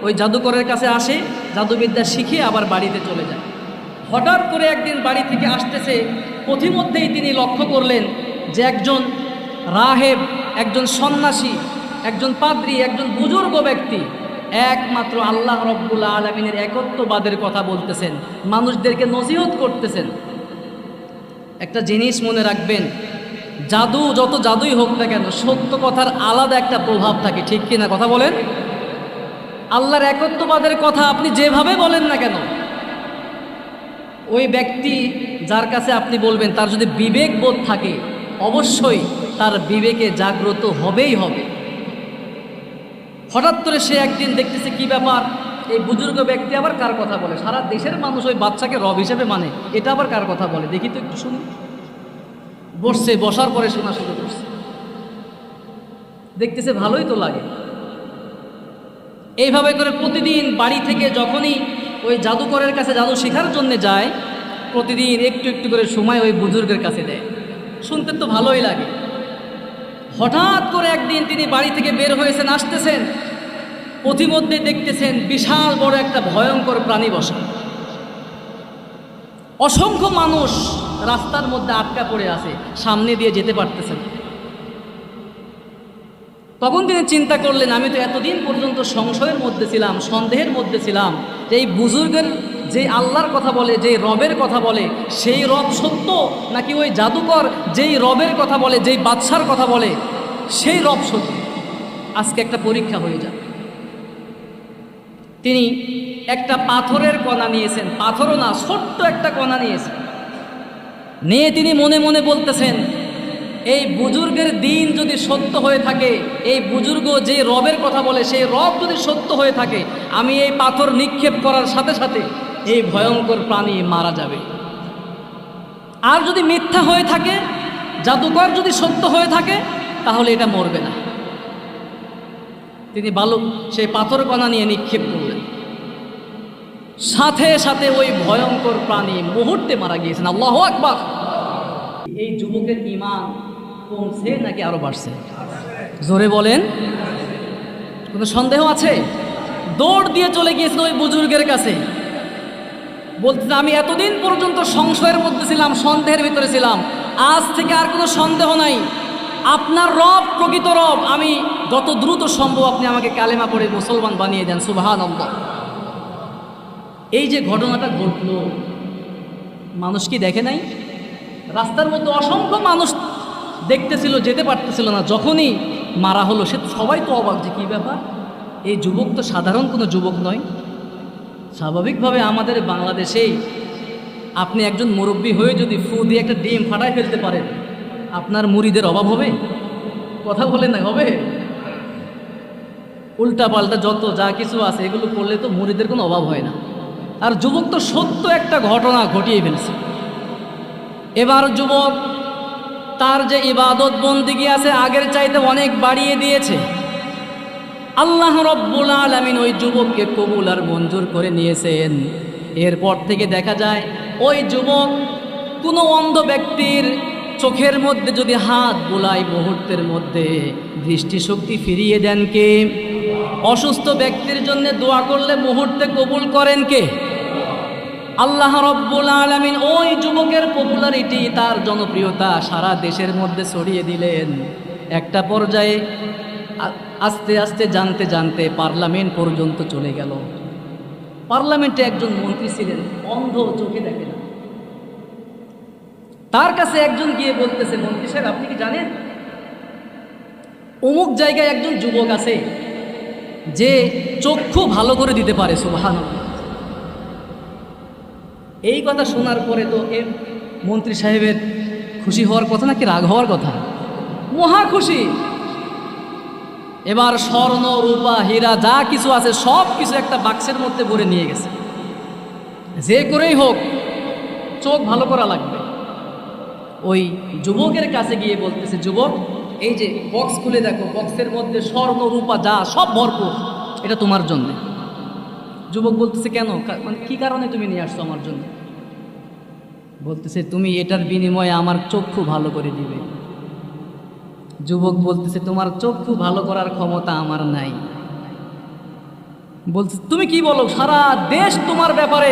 ওই জাদুকরের কাছে আসে, জাদুবিদ্যা শিখে আবার বাড়িতে চলে যায়। হঠাৎ করে একদিন বাড়ি থেকে আসতেছে, পথিমধ্যেই তিনি লক্ষ্য করলেন যে একজন রাহেব, একজন সন্ন্যাসী, একজন পাদ্রী, একজন বুজুর্গ ব্যক্তি একমাত্র আল্লাহ রব্বুল আলামিনের একত্ববাদের কথা বলতেছেন, মানুষদেরকে নসিহত করতেছেন। একটা জিনিস মনে রাখবেন, জাদু যত জাদুই হোক না কেন, সত্য কথার আলাদা একটা প্রভাব থাকে, ঠিক কিনা কথা বলেন? আল্লাহর একত্ববাদের কথা আপনি যেভাবে বলেন না কেন, ওই ব্যক্তি যার কাছে আপনি বলবেন তার যদি বিবেক বোধ থাকে, অবশ্যই তার বিবেকে জাগ্রত হবেই হবে। হঠাৎ করে সে একদিন দেখতেছে কি ব্যাপার, এই বুজুর্গ ব্যক্তি আবার কার কথা বলে, সারা দেশের মানুষ ওই বাচ্চাকে রব হিসেবে মানে, এটা আবার কার কথা বলে, দেখি তো একটু শুনি। বসছে, বসার পরে শোনা শুরু করছে, দেখতেছে ভালোই তো লাগে। এইভাবে করে প্রতিদিন বাড়ি থেকে যখনই ওই জাদুকরের কাছে জাদু শেখার জন্য যায়, প্রতিদিন একটু একটু করে সময় ওই বুজুর্গের কাছে দেয়। শুনতে তো ভালোই লাগে। হঠাৎ করে একদিন তিনি বাড়ি থেকে বের হয়েছেন, আসতেছেন, পথিমধ্যে দেখতেছেন বিশাল বড় একটা ভয়ঙ্কর প্রাণী বসা। অসংখ্য মানুষ রাস্তার মধ্যে আটকা পড়ে আছে, সামনে দিয়ে যেতে পারতেছেন। তখন তিনি চিন্তা করলেন, আমি তো এতদিন পর্যন্ত সংশয়ের মধ্যে ছিলাম, সন্দেহের মধ্যে ছিলাম যে এই বুজুর্গের যে আল্লাহর কথা বলে, যে রবের কথা বলে, সেই রব সত্য নাকি ওই জাদুকর যেই রবের কথা বলে, যেই বাদশার কথা বলে সেই রব সত্য। আজকে একটা পরীক্ষা হয়ে যাবে। তিনি একটা পাথরের কণা নিয়েছেন, পাথরও না, ছোট্ট একটা কণা নিয়েছেন। নিয়ে তিনি মনে মনে বলতেছেন, এই বুজুর্গের দিন যদি সত্য হয়ে থাকে, এই বুজুর্গ যে রবের কথা বলে সেই রব যদি সত্য হয়ে থাকে, আমি এই পাথর নিক্ষেপ করার সাথে সাথে এই ভয়ঙ্কর প্রাণী মারা যাবে। আর যদি মিথ্যা হয়ে থাকে, জাদুকর যদি সত্য হয়ে থাকে, তাহলে এটা মরবে না। তিনি বালক সেই পাথর কণা নিয়ে নিক্ষেপ করলেন, সাথে সাথে ওই ভয়ঙ্কর প্রাণী মুহূর্তে মারা গিয়েছেন। আল্লাহু আকবার। এই যুবকের ঈমান কমছে নাকি আরো বাড়ছে? জোরে বলেন, কোনো সন্দেহ আছে? দৌড় দিয়ে চলে গিয়েছেন ওই বুজুর্গের কাছে, বলতেছে, আমি এতদিন পর্যন্ত সংশয়ের মধ্যে ছিলাম, সন্দেহের ভিতরে ছিলাম, আজ থেকে আর কোনো সন্দেহ নাই, আপনার রব প্রকৃত রব, আমি যত দ্রুত সম্ভব আপনি আমাকে কালেমা পড়ে মুসলমান বানিয়ে দেন। সুবহানাল্লাহ। এই যে ঘটনাটা ঘটল, মানুষ কি দেখে নাই? রাস্তার মধ্যে অসংখ্য মানুষ দেখতেছিল, যেতে পারতেছিল না। যখনই মারা হলো, সে সবাই তো অবাক যে কী ব্যাপার, এই যুবক তো সাধারণ কোনো যুবক নয়। স্বাভাবিকভাবে আমাদের বাংলাদেশেই আপনি একজন মুরব্বী হয়ে যদি ফু দিয়ে একটা ডিম ফাটায় ফেলতে পারেন, আপনার মুরিদের অভাব হবে? কথা বলে না, হবে? উল্টা পাল্টা যত যা কিছু আছে এগুলো করলে তো মুরিদের কোনো অভাব হয় না। আর যুবক তো সত্য একটা ঘটনা ঘটিয়ে ফেলছে। এবার যুবক তার যে ইবাদত বন্দিগি আছে আগের চাইতে অনেক বাড়িয়ে দিয়েছে। আল্লাহ রব্বুল আলামিন ওই যুবককে কবুল আর মঞ্জুর করে নিয়েছেন। এরপর থেকে দেখা যায় ওই যুবক কোনো অন্ধ ব্যক্তির চোখের মধ্যে যদি হাত বুলায়, মুহূর্তের মধ্যে দৃষ্টিশক্তি ফিরিয়ে দেন কে? অসুস্থ ব্যক্তির জন্য দোয়া করলে মুহূর্তে কবুল করেন কে? আল্লাহ রব্বুল আলামিন ওই যুবকের পপুলারিটি, তার জনপ্রিয়তা সারা দেশের মধ্যে ছড়িয়ে দিলেন। একটা পর্যায়ে আস্তে আস্তে জানতে জানতে পার্লামেন্ট পর্যন্ত চলে গেল। পার্লামেন্টে একজন মন্ত্রী ছিলেন, অন্ধ, চোখে দেখে না। তার কাছে একজন গিয়ে বলতেছে, মন্ত্রী সাহেব, আপনি কি জানেন অমুক জায়গায় একজন যুবক আছে যে চক্ষু ভালো করে দিতে পারে? সুবহানাল্লাহ। এই কথা শোনার পরে তো মন্ত্রী সাহেবের খুশি হওয়ার কথা নাকি রাগ হওয়ার কথা? মহা খুশি। এবার স্বর্ণ, রূপা, হীরা যা কিছু আছে সব কিছু একটা বাক্সের মধ্যে ভরে নিয়ে গেছে। যে করেই হোক চোখ ভালো করা লাগবে। ওই যুবকের কাছে গিয়ে বলতেছে, যুবক, এই যে বক্স খুলে দেখো, বক্সের মধ্যে স্বর্ণ, রূপা যা সব ভরপুর, এটা তোমার জন্য। যুবক বলতেছে, কেন, মানে কি কারণে তুমি নিয়ে আসছো আমার জন্য? বলতেছে, তুমি এটার বিনিময়ে আমার চক্ষু ভালো করে দিবে। যুবক বলতেছে, তোমার চক্ষু ভালো করার ক্ষমতা আমার নাই। বলছে, তুমি কি বলো? সারা দেশ তোমার ব্যাপারে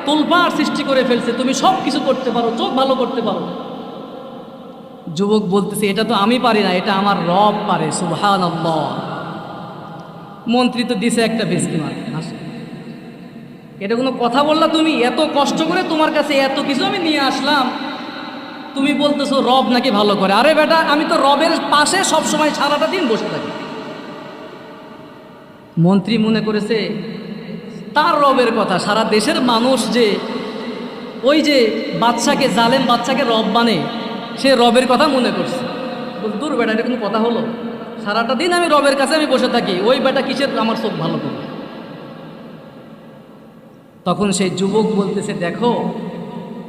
তোলপাড় সৃষ্টি করে ফেলছে, তুমি সব কিছু করতে পারো, চোখ ভালো করতে পারো। যুবক বলতেছে, এটা তো আমি পারি না, এটা আমার রব পারে। সুবহানাল্লাহ। মন্ত্রী তো দিছে একটা বেশকি মার। এটা কোনো কথা বললা তুমি? এত কষ্ট করে তোমার কাছে এত কিছু আমি নিয়ে আসলাম, তুমি বলতেছো রব নাকি ভালো করে? আরে বেটা, আমি তো রবের পাশে সবসময় সারাটা দিন বসে থাকি। মন্ত্রী মনে করেছে তার রবের কথা, সারা দেশের মানুষ যে ওই যে বাদশাকে, জালেম বাদশাকে রব মানে, সে রবের কথা মনে করছে। দূর বেটা, এটা কোনো কথা হলো? সারাটা দিন আমি রবের কাছে আমি বসে থাকি, ওই বেটা কিসের আমার চোখ ভালো করবে? তখন সেই যুবক বলতেছে, দেখো,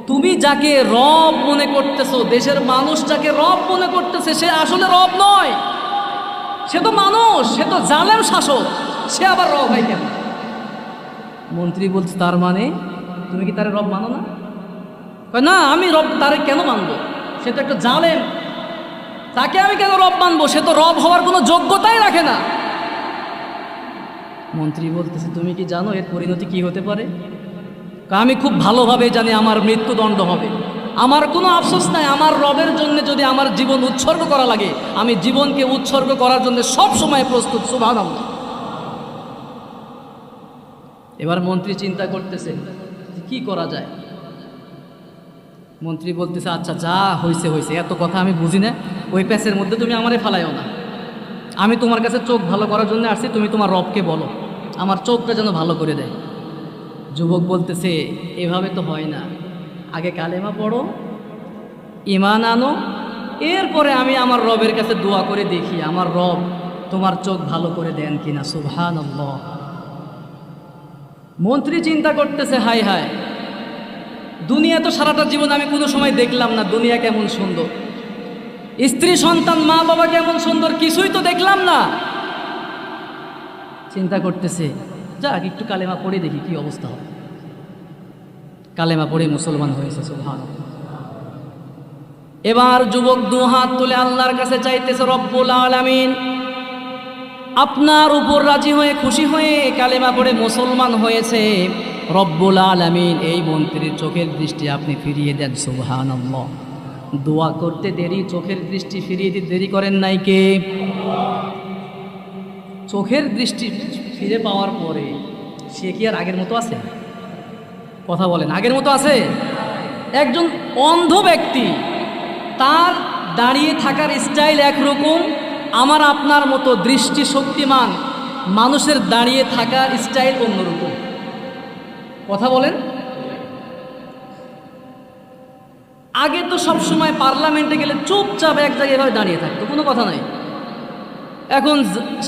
তুমি যাকে রব মনে করতেছো, দেশের মানুষ যাকে রব মনে করতেছে, সে আসলে রব নয়, সে তো মানুষ, সে তো জালেম শাসক, সে আবার রব হয় কেন? মন্ত্রী বলছে তার মানে তুমি কি তারে রব মানো না? কয় না, আমি রব তারে কেন মানবো? সে তো একটা জালেম, তাকে আমি কেন রব মানবো? সে তো রব হওয়ার কোনো যোগ্যতাই রাখে না। মন্ত্রী বলতেছে তুমি কি জানো এর পরিণতি কি হতে পারে? আমি খুব ভালোভাবে জানি আমার মৃত্যুদণ্ড হবে। আমার কোনো আফসোস নাই, আমার রবের জন্য যদি আমার জীবন উৎসর্গ করা লাগে আমি জীবনকে উৎসর্গ করার জন্য সব সময় প্রস্তুত। সুবহানাল্লাহ। এবার মন্ত্রী চিন্তা করতেছে কি করা যায়। মন্ত্রী বলতেছে আচ্ছা যা হয়েছে হয়েছে, এত কথা আমি বুঝি না, ওই প্যাচের মধ্যে তুমি আমারে ফালাইও না। আমি তোমার কাছে চোখ ভালো করার জন্য আসছি, তুমি তোমার রবকে বলো আমার চোখটা যেন ভালো করে দেয়। যুবক বলতেছে এভাবে তো হয় না, আগে কালেমা পড়ো, ঈমান আনো, এরপরে আমি আমার রবের কাছে দোয়া করে দেখি আমার রব তোমার চোখ ভালো করে দেন কিনা। সুবহানাল্লাহ। মন্ত্রী চিন্তা করতেছে হায় হায়, দুনিয়া তো সারাটা জীবন আমি কোনো সময় দেখলাম না, দুনিয়া কেমন সুন্দর, স্ত্রী সন্তান মা বাবা কেমন সুন্দর, কিছুই তো দেখলাম না। চিন্তা করতেছে যাক একটু কালেমা পড়ে দেখি কি অবস্থা হয়। কালেমা পড়ে মুসলমান হয়েছে। সুবহানাল্লাহ। এবার যুবক দু হাত তুলে আল্লাহর কাছে চাইতেছে রব্বুল আলামিন আপনার উপর রাজি হয়ে খুশি হয়ে কালেমা পড়ে মুসলমান হয়েছে, রব্বুল আলামিন এই মন্ত্রীর চোখের দৃষ্টি আপনি ফিরিয়ে দেন। সুবহানাল্লাহ। দোয়া করতে দেরি, চোখের দৃষ্টি ফিরিয়ে দিতে দেরি করেন নাই কে? চোখের দৃষ্টি ফিরে পাওয়ার পরে সে কি আর আগের মতো আছে? কথা বলেন, আগের মতো আছে? একজন অন্ধ ব্যক্তি, তার দাঁড়িয়ে থাকার স্টাইল একরকম, আমার আপনার মতো দৃষ্টি শক্তিমান মানুষের দাঁড়িয়ে থাকার স্টাইল অন্যরকম। কথা বলেন। আগে তো সব সময় পার্লামেন্টে গেলে চুপচাপ এক জায়গায় এভাবে দাঁড়িয়ে থাকতো, কোনো কথা নাই। এখন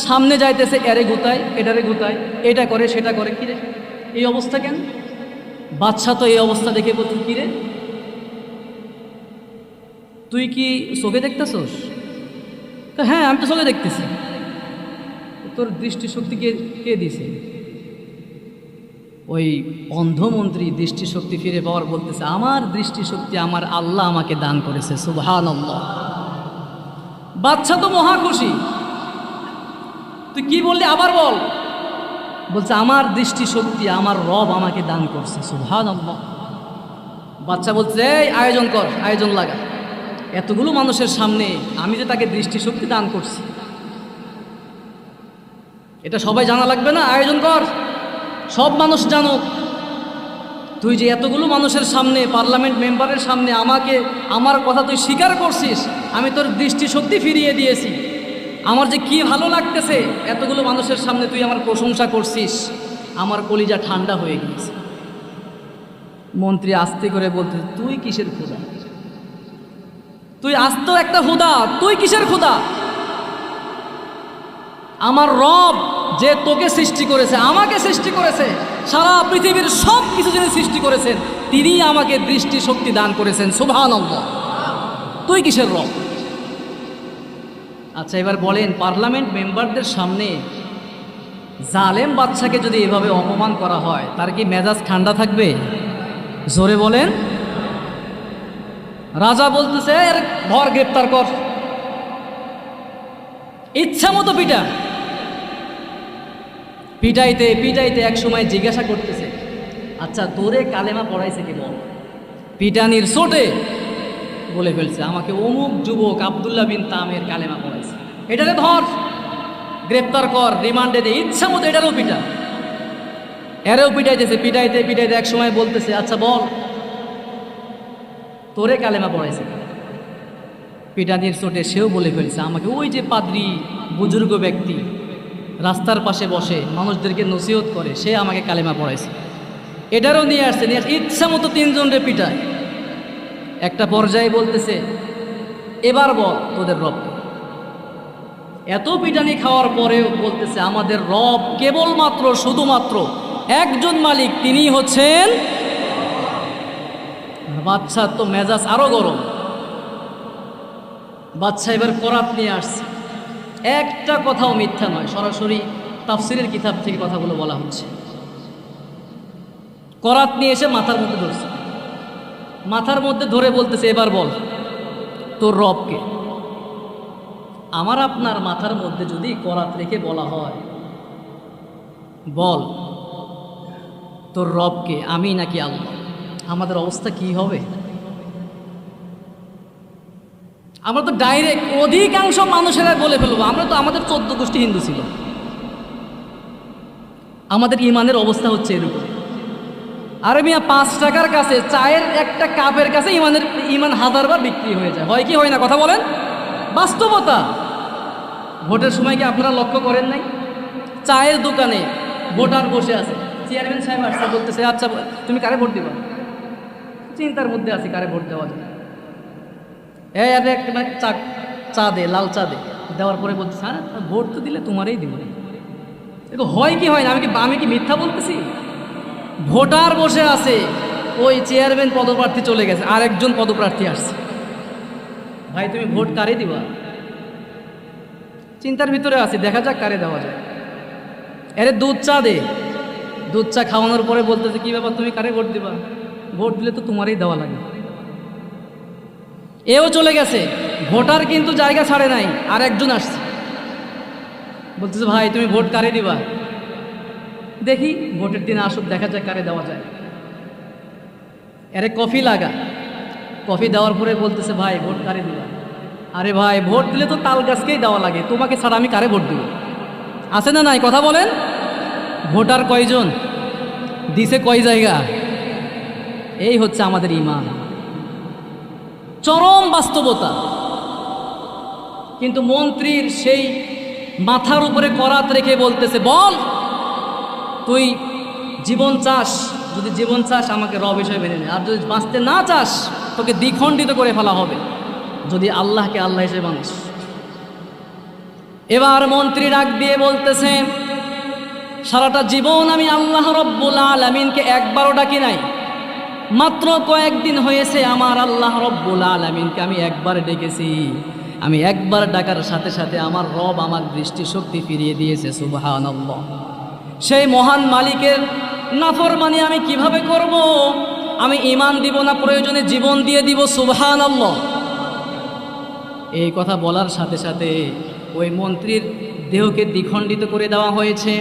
সামনে যাইতেছে এরে গুতায় এটারে গুতায়, এটা করে সেটা করে। কিরে এই অবস্থা কেন? বাচ্চা তো এই অবস্থা দেখে বলতো কিরে তুই কি চোখে দেখতেছস? হ্যাঁ আমি তো চোখে দেখতেছি। তোর দৃষ্টিশক্তি কে কে দিছে? ওই অন্ধমন্ত্রী দৃষ্টিশক্তি ফিরে পাওয়ার বলতেছে আমার দৃষ্টিশক্তি আমার আল্লাহ আমাকে দান করেছে। সুবহানাল্লাহ। বাচ্চা তো মহা খুশি। তুই কি বললি আবার বল। বলছে আমার দৃষ্টিশক্তি আমার রব আমাকে দান করছে। সুবহানাল্লাহ। বাচ্চা বলছে এই আয়োজন কর, আয়োজন লাগা, এতগুলো মানুষের সামনে আমি যে তাকে দৃষ্টিশক্তি দান করছি এটা সবাই জানা লাগবে না? আয়োজন কর, সব মানুষ জানুক তুই যে এতগুলো মানুষের সামনে পার্লামেন্ট মেম্বারের সামনে আমাকে আমার কথা তুই স্বীকার করছিস, আমি তোর দৃষ্টিশক্তি ফিরিয়ে দিয়েছি, আমার যে কি ভালো লাগতেছে এতগুলো মানুষের সামনে তুই আমার প্রশংসা করছিস, আমার কলিজা ঠান্ডা হয়ে গিয়েছে। মন্ত্রী আস্তে করে বলতে তুই কিসের খোদা? তুই আস্ত একটা খোদা, তুই কিসের খোদা? আমার রব যে তোকে সৃষ্টি করেছে, আমাকে সৃষ্টি করেছে, সারা পৃথিবীর সব কিছু যিনি সৃষ্টি করেছেন তিনি আমাকে দৃষ্টি শক্তি দান করেছেন। সুবহানাল্লাহ। তুই কিসের রব? আচ্ছা এবার বলেন পার্লামেন্ট মেম্বারদের সামনে জালেম বাদশাকে যদি এভাবে অপমান করা হয় তার কি মেজাজ ঠান্ডা থাকবে? জোরে বলেন। রাজা বলতেছে এর ধর, গ্রেপ্তার কর, ইচ্ছা মতো পিটা। পিটাইতে পিটাইতে এক সময় জিজ্ঞাসা করতেছে আচ্ছা তোরে কালেমা পড়াইছে কি বল? পিটানির চোটে বলে ফেলছে আমাকে অমুক যুবক আব্দুল্লাহ বিন তামের কালেমা পড়াইছে, এটারে ধর, গ্রেপ্তার কর, রিমান্ডে দে, ইচ্ছা মতো এটারও পিটা। এরেও পিটাইতেছে, পিটাইতে পিটাইতে এক সময় বলতেছে আচ্ছা বল তোরে কালেমা পড়াইছে। পিটানির চোটে সেও বলে ফেলছে আমাকে ওই যে পাদ্রী বুজুর্গ ব্যক্তি রাস্তার পাশে বসে মানুষদেরকে নসিহত করে সে আমাকে কালেমা পড়াইছে। এটারও নিয়ে আসছে, নিয়ে ইচ্ছা মতো তিনজনরে পিটায়। একটা পর্যায়ে বলতেছে এবার বল তোদের রব। এত পিটানি খাওয়ার পরেও বলতেছে আমাদের রব কেবলমাত্র শুধুমাত্র একজন মালিক, তিনি হচ্ছেন। বাচ্চার তো মেজাজ আরো গরম। বাচ্চা এবার করাত নিয়ে আসছে, একটা কথাও মিথ্যা নয়, সরাসরি তাফসিরের কিতাব থেকে কথাগুলো বলা হচ্ছে। করাত নিয়ে এসে মাথার মধ্যে ধরছে, মাথার মধ্যে ধরে বলতেছে, এবার বল তোর রবকে। আমার আপনার মাথার মধ্যে যদি করাত রেখে বলা হয়, বল তোর রবকে, আমি নাকি আল্লাহ, আমাদের অবস্থা কি হবে? আমরা তো ডাইরেক্ট অধিকাংশ মানুষেরা বলে ফেলবো, আমরা তো, আমাদের 14 গোষ্ঠী হিন্দু ছিল, আমাদের ইমানের অবস্থা হচ্ছে এরকম। আরে মিয়া 5 টাকার কাছে চায়ের একটা কাপের কাছে ইমান 1000বার বিক্রি হয়ে যায়, হয় কি হয় না কথা বলেন? বাস্তবতা। ভোটের সময় কি আপনারা লক্ষ্য করেন নাই? চায়ের দোকানে ভোটার বসে আছে, চেয়ারম্যান সাহেব আসছে, বলতেছে আচ্ছা তুমি কারে ভোট দিবা? চিন্তার মধ্যে আছি কারে ভোট দেওয়া যায়। একটা চা দে, লাল চা দে, দেওয়ার পরে বলতেছে হ্যাঁ ভোট তো দিলে তোমারই দিব। হয় কি হয় না? আমি কি মিথ্যা বলতেছি? ভোটার বসে আছে, ওই চেয়ারম্যান পদপ্রার্থী চলে গেছে, আরেকজন পদপ্রার্থী আসছে, ভাই তুমি ভোট কারে দিবা? চিন্তার ভিতরে আছি, দেখা যাক কারে দেওয়া যায়। আরে দুধ চা দে, দুধ চা খাওয়ানোর পরে বলতেছে কি ব্যাপার তুমি কারে ভোট দিবা? ভোট দিলে তো তোমারই দেওয়া লাগে। এও চলে গেছে, ভোটার কিন্তু জায়গা ছাড়ে নাই, আর একজন আসছে, বলতেছে ভাই তুমি ভোট কারে দিবা? দেখি ভোটের দিন আসুক, দেখা যায় কারে দেওয়া যায়। আরে কফি লাগা, কফি দেওয়ার পরে বলতেছে ভাই ভোট কারে দিবা? আরে ভাই ভোট দিলে তো তাল গাছকেই দেওয়া লাগে, তোমাকে ছাড়া আমি কারে ভোট দিব? আছে না নাই কথা বলেন? ভোটার কয়জন দিছে, কয় জায়গা? এই হচ্ছে আমাদের ঈমান, চরম বাস্তবতা। কিন্তু মন্ত্রীর সেই মাথার উপরে করাত রেখে বলতেছে বল তুই জীবন চাস, যদি জীবন চাস আমাকে রব হিসেবে মেনে নে, আর যদি বাঁচতে না চাস তোকে দ্বিখণ্ডিত করে ফেলা হবে যদি আল্লাহকে আল্লাহ হিসেবে মানিস। এবার মন্ত্রী ডাক দিয়ে বলতেছে সারাটা জীবন আমি আল্লাহ রব্বুল আলামিনকে একবারও ডাকি নাই, মাত্র কয়েকদিন হয়েছে আমার আল্লাহ রব্বুল আলামিনকে আমি একবার ডেকেছি। আমি একবার ডাকার সাথে সাথে আমার রব আমার দৃষ্টিশক্তি ফিরিয়ে দিয়েছে, সুবহানাল্লাহ। সেই মহান মালিকের নাফরমানি আমি কিভাবে করব? আমি ঈমান দিব না, প্রয়োজনে জীবন দিয়ে দিব, সুবহানাল্লাহ। এই কথা বলার সাথে সাথে ওই মন্ত্রীর দেহকে দ্বিখণ্ডিত করে দেওয়া হয়েছে।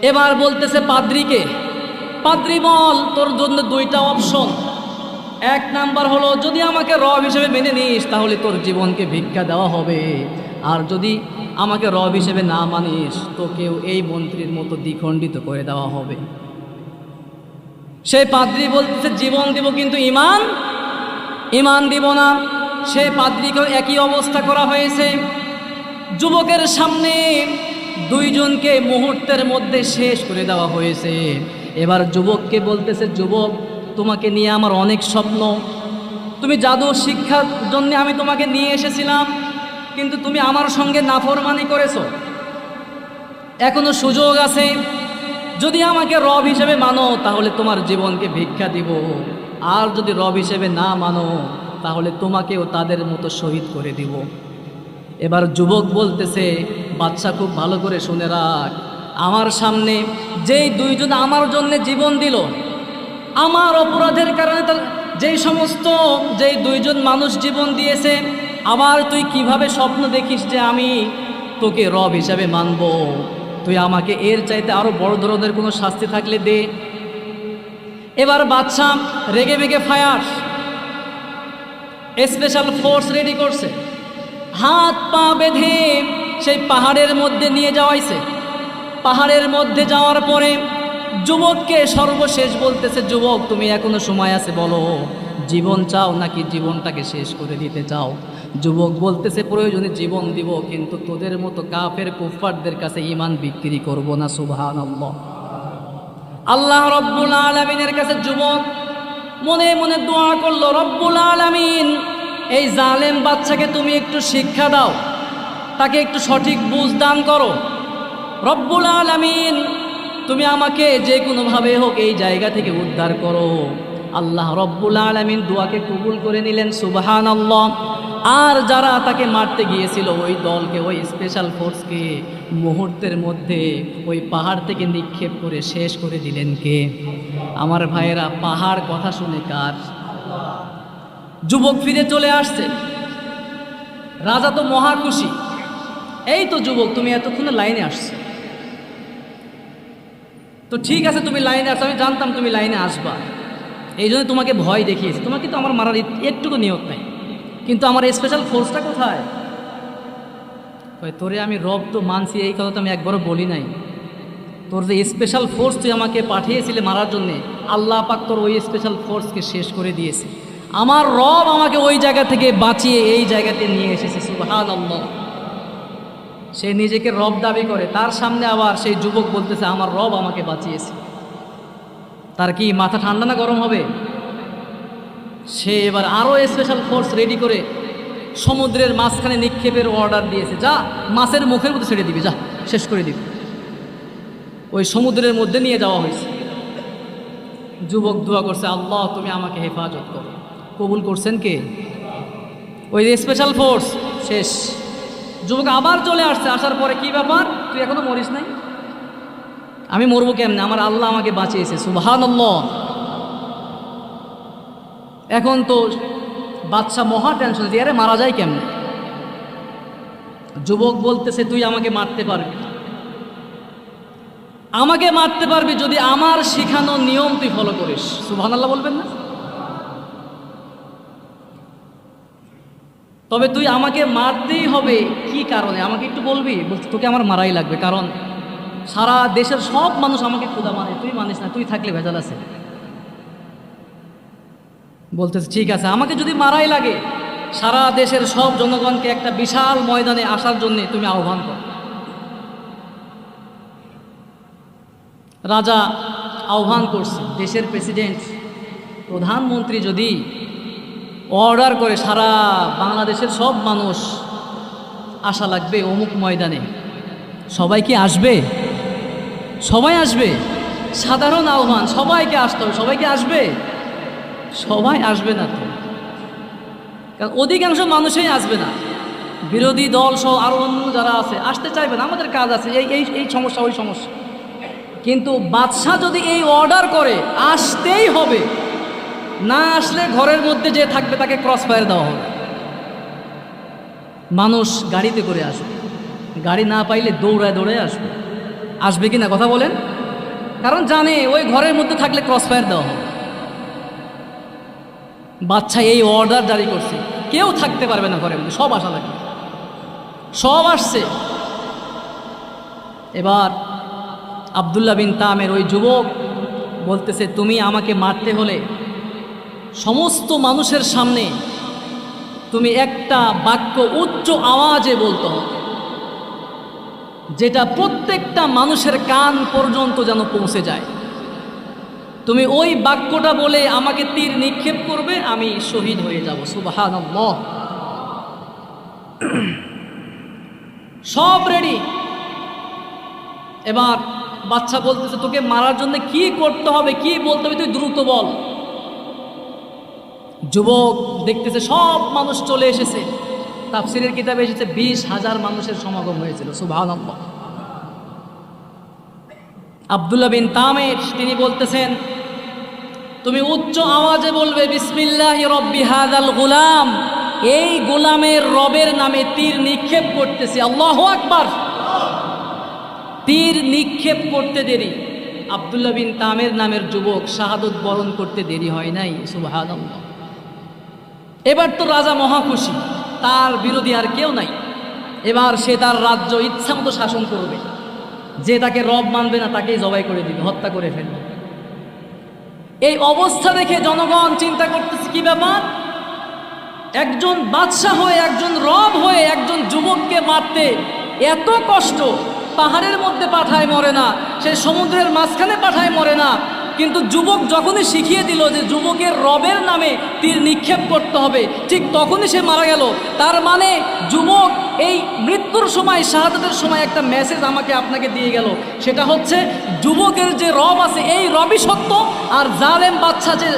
এবার বলতেছে পাদ্রীকে, পাদ্রী বল তোর জন্য 2টা অপশন। 1 নাম্বার হলো যদি আমাকে রব হিসেবে মেনে নিস তাহলে তোর জীবনকে ভিক্ষা দেওয়া হবে, আর যদি আমাকে রব হিসেবে না মানিস তোকেও এই মন্ত্রীর মতো দ্বিখণ্ডিত করে দেওয়া হবে। সেই পাদ্রী বলতেছে জীবন দিব কিন্তু ঈমান দিব না। সেই পাদ্রীকেও একই অবস্থা করা হয়েছে, যুবকের সামনে 2 জনকে মুহূর্তের মধ্যে শেষ করে দেওয়া হয়েছে। এবার যুবককে বলতেছে যুবক তোমাকে নিয়ে আমার অনেক স্বপ্ন, তুমি জাদু শিক্ষার জন্য আমি তোমাকে নিয়ে এসেছিলাম, কিন্তু তুমি আমার সঙ্গে নাফরমানি করেছো। এখনো সুযোগ আছে, যদি আমাকে রব হিসেবে মানো তাহলে তোমার জীবনকে ভিক্ষা দিব, আর যদি রব হিসেবে না মানো তাহলে তোমাকেও তাদের মতো শহীদ করে দিব। এবার যুবক বলতেছে বাচ্চা খুব ভালো করে শুনে রাখ, আমার সামনে যেই 2 জন আমার জন্য জীবন দিল, আমার অপরাধের কারণে যেই 2 জন মানুষ জীবন দিয়েছে, আবার তুই কিভাবে স্বপ্ন দেখিস যে আমি তোকে রব হিসাবে মানব? তুই আমাকে এর চাইতে আরো বড় ধরনের কোনো শাস্তি থাকলে দে। এবার বাদশা রেগে মেগে ফায়ার, স্পেশাল ফোর্স রেডি করছে, হাত পা বেঁধে সেই পাহাড়ের মধ্যে নিয়ে যাওয়াইছে। পাহাড়ের মধ্যে যাওয়ার পরে যুবককে সর্বশেষ বলতেছে যুবক তুমি এখনো সময় আছে, বলো জীবন চাও নাকি জীবনটাকে শেষ করে দিতে চাও? যুবক বলতেছে প্রয়োজনে জীবন দিব, কিন্তু তোদের মতো কাফের কুফফারদের কাছে ঈমান বিক্রি করব না, সুবহানাল্লাহ। আল্লাহ রব্বুল আলামিনের কাছে যুবক মনে মনে দোয়া করলো, রব্বুল আলামিন এই জালেম বাচ্চাকে তুমি একটু শিক্ষা দাও, তাকে একটু সঠিক বুঝ দান করো। রব্বুল আলামিন তুমি আমাকে যে কোনোভাবে হোক এই জায়গা থেকে উদ্ধার করো। আল্লাহ রব্বুল আলামিন দোয়াকে কবুল করে নিলেন, সুবহানাল্লাহ। আর যারা তাকে মারতে গিয়েছিল ওই দলকে, ওই স্পেশাল ফোর্সকে মুহূর্তের মধ্যে ওই পাহাড় থেকে নিক্ষেপ করে শেষ করে দিলেন কে? আমার ভাইয়েরা, পাহাড় কথা শুনে কার? যুবক ফিরে চলে আসছে, রাজা তো মহা খুশি। এই তো যুবক, তুমি এতক্ষণে লাইনে আসছো, তো ঠিক আছে তুমি লাইনে আসছো, আমি জানতাম তুমি লাইনে আসবা, এই জন্য তোমাকে ভয় দেখিয়েছি। তোমাকে তো আমার মারার একটুকু নিয়ত নাই, কিন্তু আমার স্পেশাল ফোর্সটা কোথায়? তোরে আমি রব তো মানছি, এই কথা তো আমি একবারও বলি নাই। তোর যে স্পেশাল ফোর্স তুই আমাকে পাঠিয়েছিলে মারার জন্যে, আল্লাহ পাক তোর ওই স্পেশাল ফোর্সকে শেষ করে দিয়েছে। আমার রব আমাকে ওই জায়গা থেকে বাঁচিয়ে এই জায়গাতে নিয়ে এসেছে, সুবহানাল্লাহ। সে নিজেকে রব দাবি করে, তার সামনে আবার সেই যুবক বলতেছে আমার রব আমাকে বাঁচিয়েছে। তার কি মাথা ঠান্ডা না গরম হবে? সে এবার আরও স্পেশাল ফোর্স রেডি করে সমুদ্রের মাঝখানে নিক্ষেপের অর্ডার দিয়েছে, যা মাছের মুখের মধ্যে ছেড়ে দিবি, যা শেষ করে দিবি। ওই সমুদ্রের মধ্যে নিয়ে যাওয়া হয়েছে। যুবক দোয়া করছে, আল্লাহ তুমি আমাকে হেফাজত করো। কবুল করছেন কে? ওই স্পেশাল ফোর্স। শেষ। যুবক আবার চলে আসছে, আসার পরে কি ব্যাপার, তুই এখনো মরিস নাই? আমি মরবো কেমনে? আমার আল্লাহ আমাকে বাঁচিয়েছে, সুবহানাল্লাহ। এখন তো বাদশা মহা টেনশন, যে আরে মারা যায় কেমনে? যুবক বলতেছে তুই আমাকে মারতে পারবি, আমাকে মারতে পারবি যদি আমার শিখানো নিয়ম তুই ফলো করিস। সুবহানাল্লাহ বলবেন না? তবে তুই আমাকে মারতেই হবে, কি কারণে আমাকে একটু বলবি? বলতে তোকে আমার মারাই লাগবে, কারণ সারা দেশের সব মানুষ আমাকে খোদা মানে, তুই মানিস না, তুই থাকলে ভেজাল আছে। বলতেছে ঠিক আছে, আমাকে যদি মারাই লাগে, সারা দেশের সব জনগণকে একটা বিশাল ময়দানে আসার জন্য তুমি আহ্বান কর। রাজা আহ্বান করছে, দেশের প্রেসিডেন্ট প্রধানমন্ত্রী যদি অর্ডার করে সারা বাংলাদেশের সব মানুষ আসা লাগবে অমুক ময়দানে, সবাই কি আসবে? সবাই আসবে? সাধারণ আহ্বান, সবাইকে আসতে হবে। সবাইকে আসবে? সবাই আসবে না তো, কারণ অধিকাংশ মানুষই আসবে না। বিরোধী দল সহ আরও অন্য যারা আছে আসতে চাইবে না, আমাদের কাজ আছে, এই সমস্যা ওই সমস্যা। কিন্তু বাদশাহ যদি এই অর্ডার করে আসতেই হবে, না আসলে ঘরের মধ্যে যে থাকবে তাকে ক্রস ফায়ার দেওয়া হবে। মানুষ গাড়িতে করে আসবে, গাড়ি না পাইলে দৌড়ায় দৌড়ায় আসবে। আসবে কি না কথা বলেন? কারণ জানে ওই ঘরের মধ্যে থাকলে ক্রস ফায়ার দেওয়া হবে। বাদশা এই অর্ডার জারি করছে, কেউ থাকতে পারবে না ঘরের মধ্যে, সব আসা লাগবে। সব আসছে। এবার আব্দুল্লাহ বিন তামের ওই যুবক বলতেছে তুমি আমাকে মারতে হলে সমস্ত মানুষের সামনে তুমি একটা বাক্য উচ্চ আওয়াজে বলতে হবে, যেটা প্রত্যেকটা মানুষের কান পর্যন্ত যেন পৌঁছে যায়। তুমি ওই বাক্যটা বলে আমাকে তীর নিক্ষেপ করবে, আমি শহীদ হয়ে যাব। সুবহানাল্লাহ। সব রেডি। এবার বাচ্চা বলতেছে তোকে মারার জন্য কি করতে হবে, কি বলতে হবে, তুই দ্রুত বল। যুবক দেখতেছে সব মানুষ চলে এসেছে, তাফসীরের কিতাবে এসেছে 20,000 মানুষের সমাগম হয়েছিল। সুবহানাল্লাহ। আব্দুল্লাহ বিন তামের তিনি বলতেছেন তুমি উচ্চ আওয়াজে বলবে বিসমিল্লাহি রব্বি হাযাল গুলাম, এই গোলামের রবের নামে তীর নিক্ষেপ করতেছি। আল্লাহু আকবার। তীর নিক্ষেপ করতে দেরি আব্দুল্লাহ বিন তামের নামের যুবক শাহাদত বরণ করতে দেরি হয় নাই। সুবহানাল্লাহ। এবার তো রাজা মহা খুশি, তার বিরোধী আর কেউ নাই। এবার সে তার রাজ্য ইচ্ছা মতো শাসন করবে, যে তাকে রব মানবে না তাকেই জবাই করে দিবে, হত্যা করে ফেলবে। এই অবস্থা দেখে জনগণ চিন্তা করতেছে কি ব্যাপার, একজন বাদশাহ হয়ে, একজন রব হয়ে একজন যুবককে মারতে এত কষ্ট, পাহাড়ের মধ্যে পাঠায় মরে না, সে সমুদ্রের মাঝখানে পাঠায় মরে না, কিন্তু যুবক যখনই শিখিয়ে দিল যে যুবকের রবের নামে তীর নিক্ষেপ করতে হবে, ঠিক তখনই সে মারা গেল। তার মানে যুবক এই মৃত্যুর সময়, শাহাদাতের সময় একটা মেসেজ আমাকে আপনাকে দিয়ে গেল, সেটা হচ্ছে যুবকের যে রব আছে এই রবই সত্য, আর জালেম বাচ্চা যে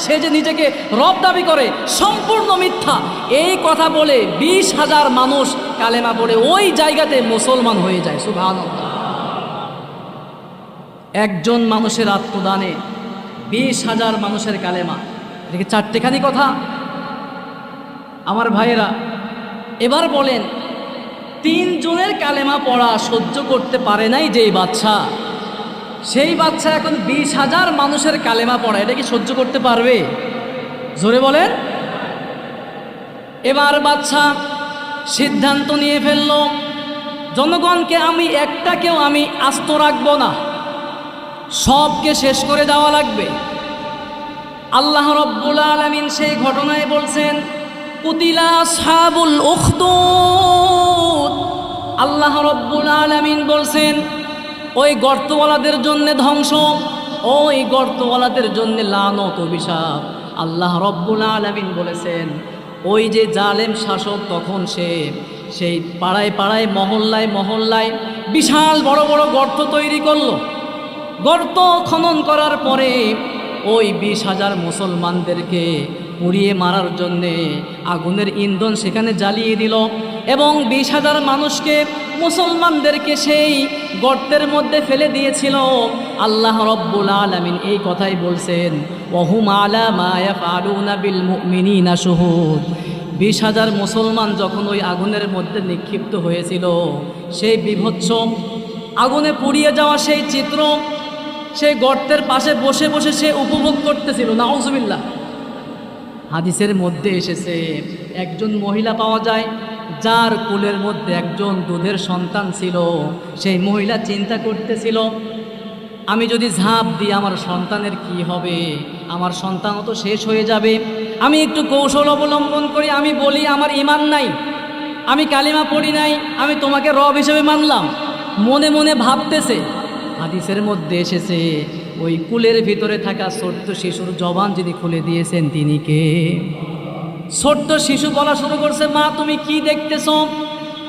সে যে নিজেকে রব দাবি করে সম্পূর্ণ মিথ্যা। এই কথা বলে 20,000 মানুষ কালেমা পড়ে ওই জায়গাতে মুসলমান হয়ে যায়। সুবহানাল্লাহ। একজন মানুষের আত্মদানে 20,000 মানুষের কালেমা, দেখি চারটেখানি কথা। আমার ভাইয়েরা, এবার বলেন 3 জনের কালেমা পড়া সহ্য করতে পারে নাই যেই বাচ্চা, সেই বাচ্চা এখন 20,000 মানুষের কালেমা পড়া, এটা কি সহ্য করতে পারবে? জোরে বলেন। এবার বাচ্চা সিদ্ধান্ত নিয়ে ফেলল, জনগণকে আমি একটাকেও আমি আস্ত রাখবো না, সবকে শেষ করে দেওয়া লাগবে। আল্লাহ রব্বুল আলামিন সেই ঘটনায় বলছেন, কুতিলা আসহাবুল উখদুদ। আল্লাহ রব্বুল আলামিন বলছেন, ওই গর্তওয়ালাদের জন্য ধ্বংস, ওই গর্তওয়ালাদের জন্য লানত অভিশাপ। আল্লাহ রব্বুল আলামিন বলেছেন, ওই যে জালেম শাসক তখন সেই পাড়ায় পাড়ায় মহল্লায় মহল্লায় বিশাল বড় বড় গর্ত তৈরি করলো। গর্ত খনন করার পরে ওই 20,000 মুসলমানদেরকে পুড়িয়ে মারার জন্যে আগুনের ইন্ধন সেখানে জ্বালিয়ে দিল, এবং 20,000 মানুষকে, মুসলমানদেরকে সেই গর্তের মধ্যে ফেলে দিয়েছিল। আল্লাহ রব্বুল আলামিন এই কথাই বলছেন, ওয়াহুম আলা মা ইয়াফআলুনা বিল মুমিনিনা শুহুদ। 20,000 মুসলমান যখন ওই আগুনের মধ্যে নিক্ষিপ্ত হয়েছিল, সেই বিভৎস আগুনে পুড়িয়ে যাওয়া সেই চিত্র সেই গর্তের পাশে বসে বসে সে উপভোগ করতেছিল। নাউজুবিল্লাহ। হাদিসের মধ্যে এসেছে, একজন মহিলা পাওয়া যায় যার কোলের মধ্যে একজন দুধের সন্তান ছিল। সেই মহিলা চিন্তা করতেছিল, আমি যদি ঝাঁপ দিই আমার সন্তানের কি হবে, আমার সন্তানও তো শেষ হয়ে যাবে। আমি একটু কৌশল অবলম্বন করি, আমি বলি আমার ঈমান নাই, আমি কালিমা পড়ি নাই, আমি তোমাকে রব হিসেবে মানলাম। মনে মনে ভাবতেছে। হাদিসের মধ্যে এসেছে, ওই কুলের ভিতরে থাকা ছোট্ট শিশুর জবান যিনি খুলে দিয়েছেন তিনি কে? ছোট্ট শিশু বলা শুরু করছে, মা তুমি কি দেখতেছ?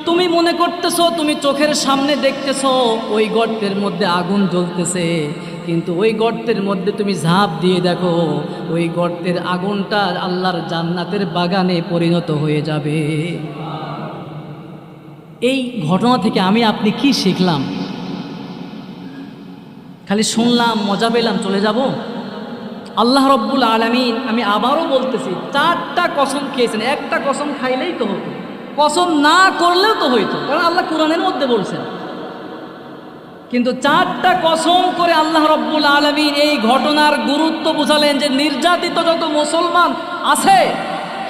তুমি মনে করতেছ তুমি চোখের সামনে দেখতেছ ওই গর্তের মধ্যে আগুন জ্বলতেছে, কিন্তু ওই গর্তের মধ্যে তুমি ঝাঁপ দিয়ে দেখো, ওই গর্তের আগুনটা আল্লাহর জান্নাতের বাগানে পরিণত হয়ে যাবে। এই ঘটনা থেকে আমি আপনি কি শিখলাম? খালি শুনলাম, মজা পেলাম, চলে যাব? আল্লাহ রব্বুল আলামিন, আমি আবারও বলতেছি, 4টা কসম খেয়েছেন। একটা কসম খাইলেই তো হতো, কসম না করলেও তো হইতো, কারণ আল্লাহ কোরআনের মধ্যে বলছেন। কিন্তু 4টা কসম করে আল্লাহ রব্বুল আলামিন এই ঘটনার গুরুত্ব বুঝালেন যে নির্যাতিত যত মুসলমান আছে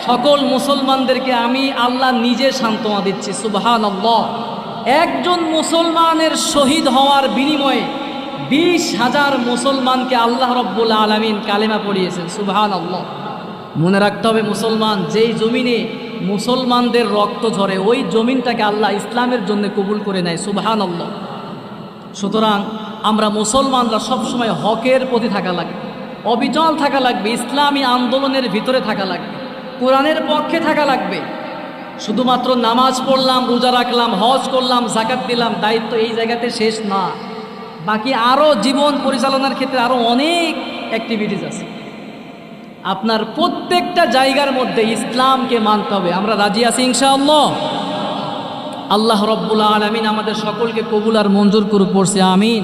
সকল মুসলমানদেরকে আমি আল্লাহ নিজে সান্ত্বনা দিচ্ছি। সুবহানাল্লাহ। একজন মুসলমানের শহীদ হওয়ার বিনিময়ে 20,000 মুসলমানকে আল্লাহ রব্বুল আলামিন কালেমা পড়িয়েছেন। সুবহানাল্লাহ। মনে রাখতে হবে, মুসলমান যেই জমিনে মুসলমানদের রক্ত ঝরে ওই জমিনটাকে আল্লাহ ইসলামের জন্য কবুল করে নেয়। সুবহানাল্লাহ। সুতরাং আমরা মুসলমানরা সবসময় হকের প্রতি থাকা লাগবে, অবিচল থাকা লাগবে, ইসলামী আন্দোলনের ভিতরে থাকা লাগবে, কোরআনের পক্ষে থাকা লাগবে। শুধুমাত্র নামাজ পড়লাম, রোজা রাখলাম, হজ করলাম, যাকাত দিলাম, দায়িত্ব এই জায়গাতে শেষ না। বাকি আরও জীবন পরিচালনার ক্ষেত্রে আরও অনেক অ্যাক্টিভিটিস আছে। আপনার প্রত্যেকটা জায়গার মধ্যে ইসলামকে মানতে হবে। আমরা রাজি আছি ইনশাআল্লাহ। আল্লাহ রব্বুল আলামিন আমাদের সকলকে কবুল আর মঞ্জুর করুক। পড়ছি আমিন।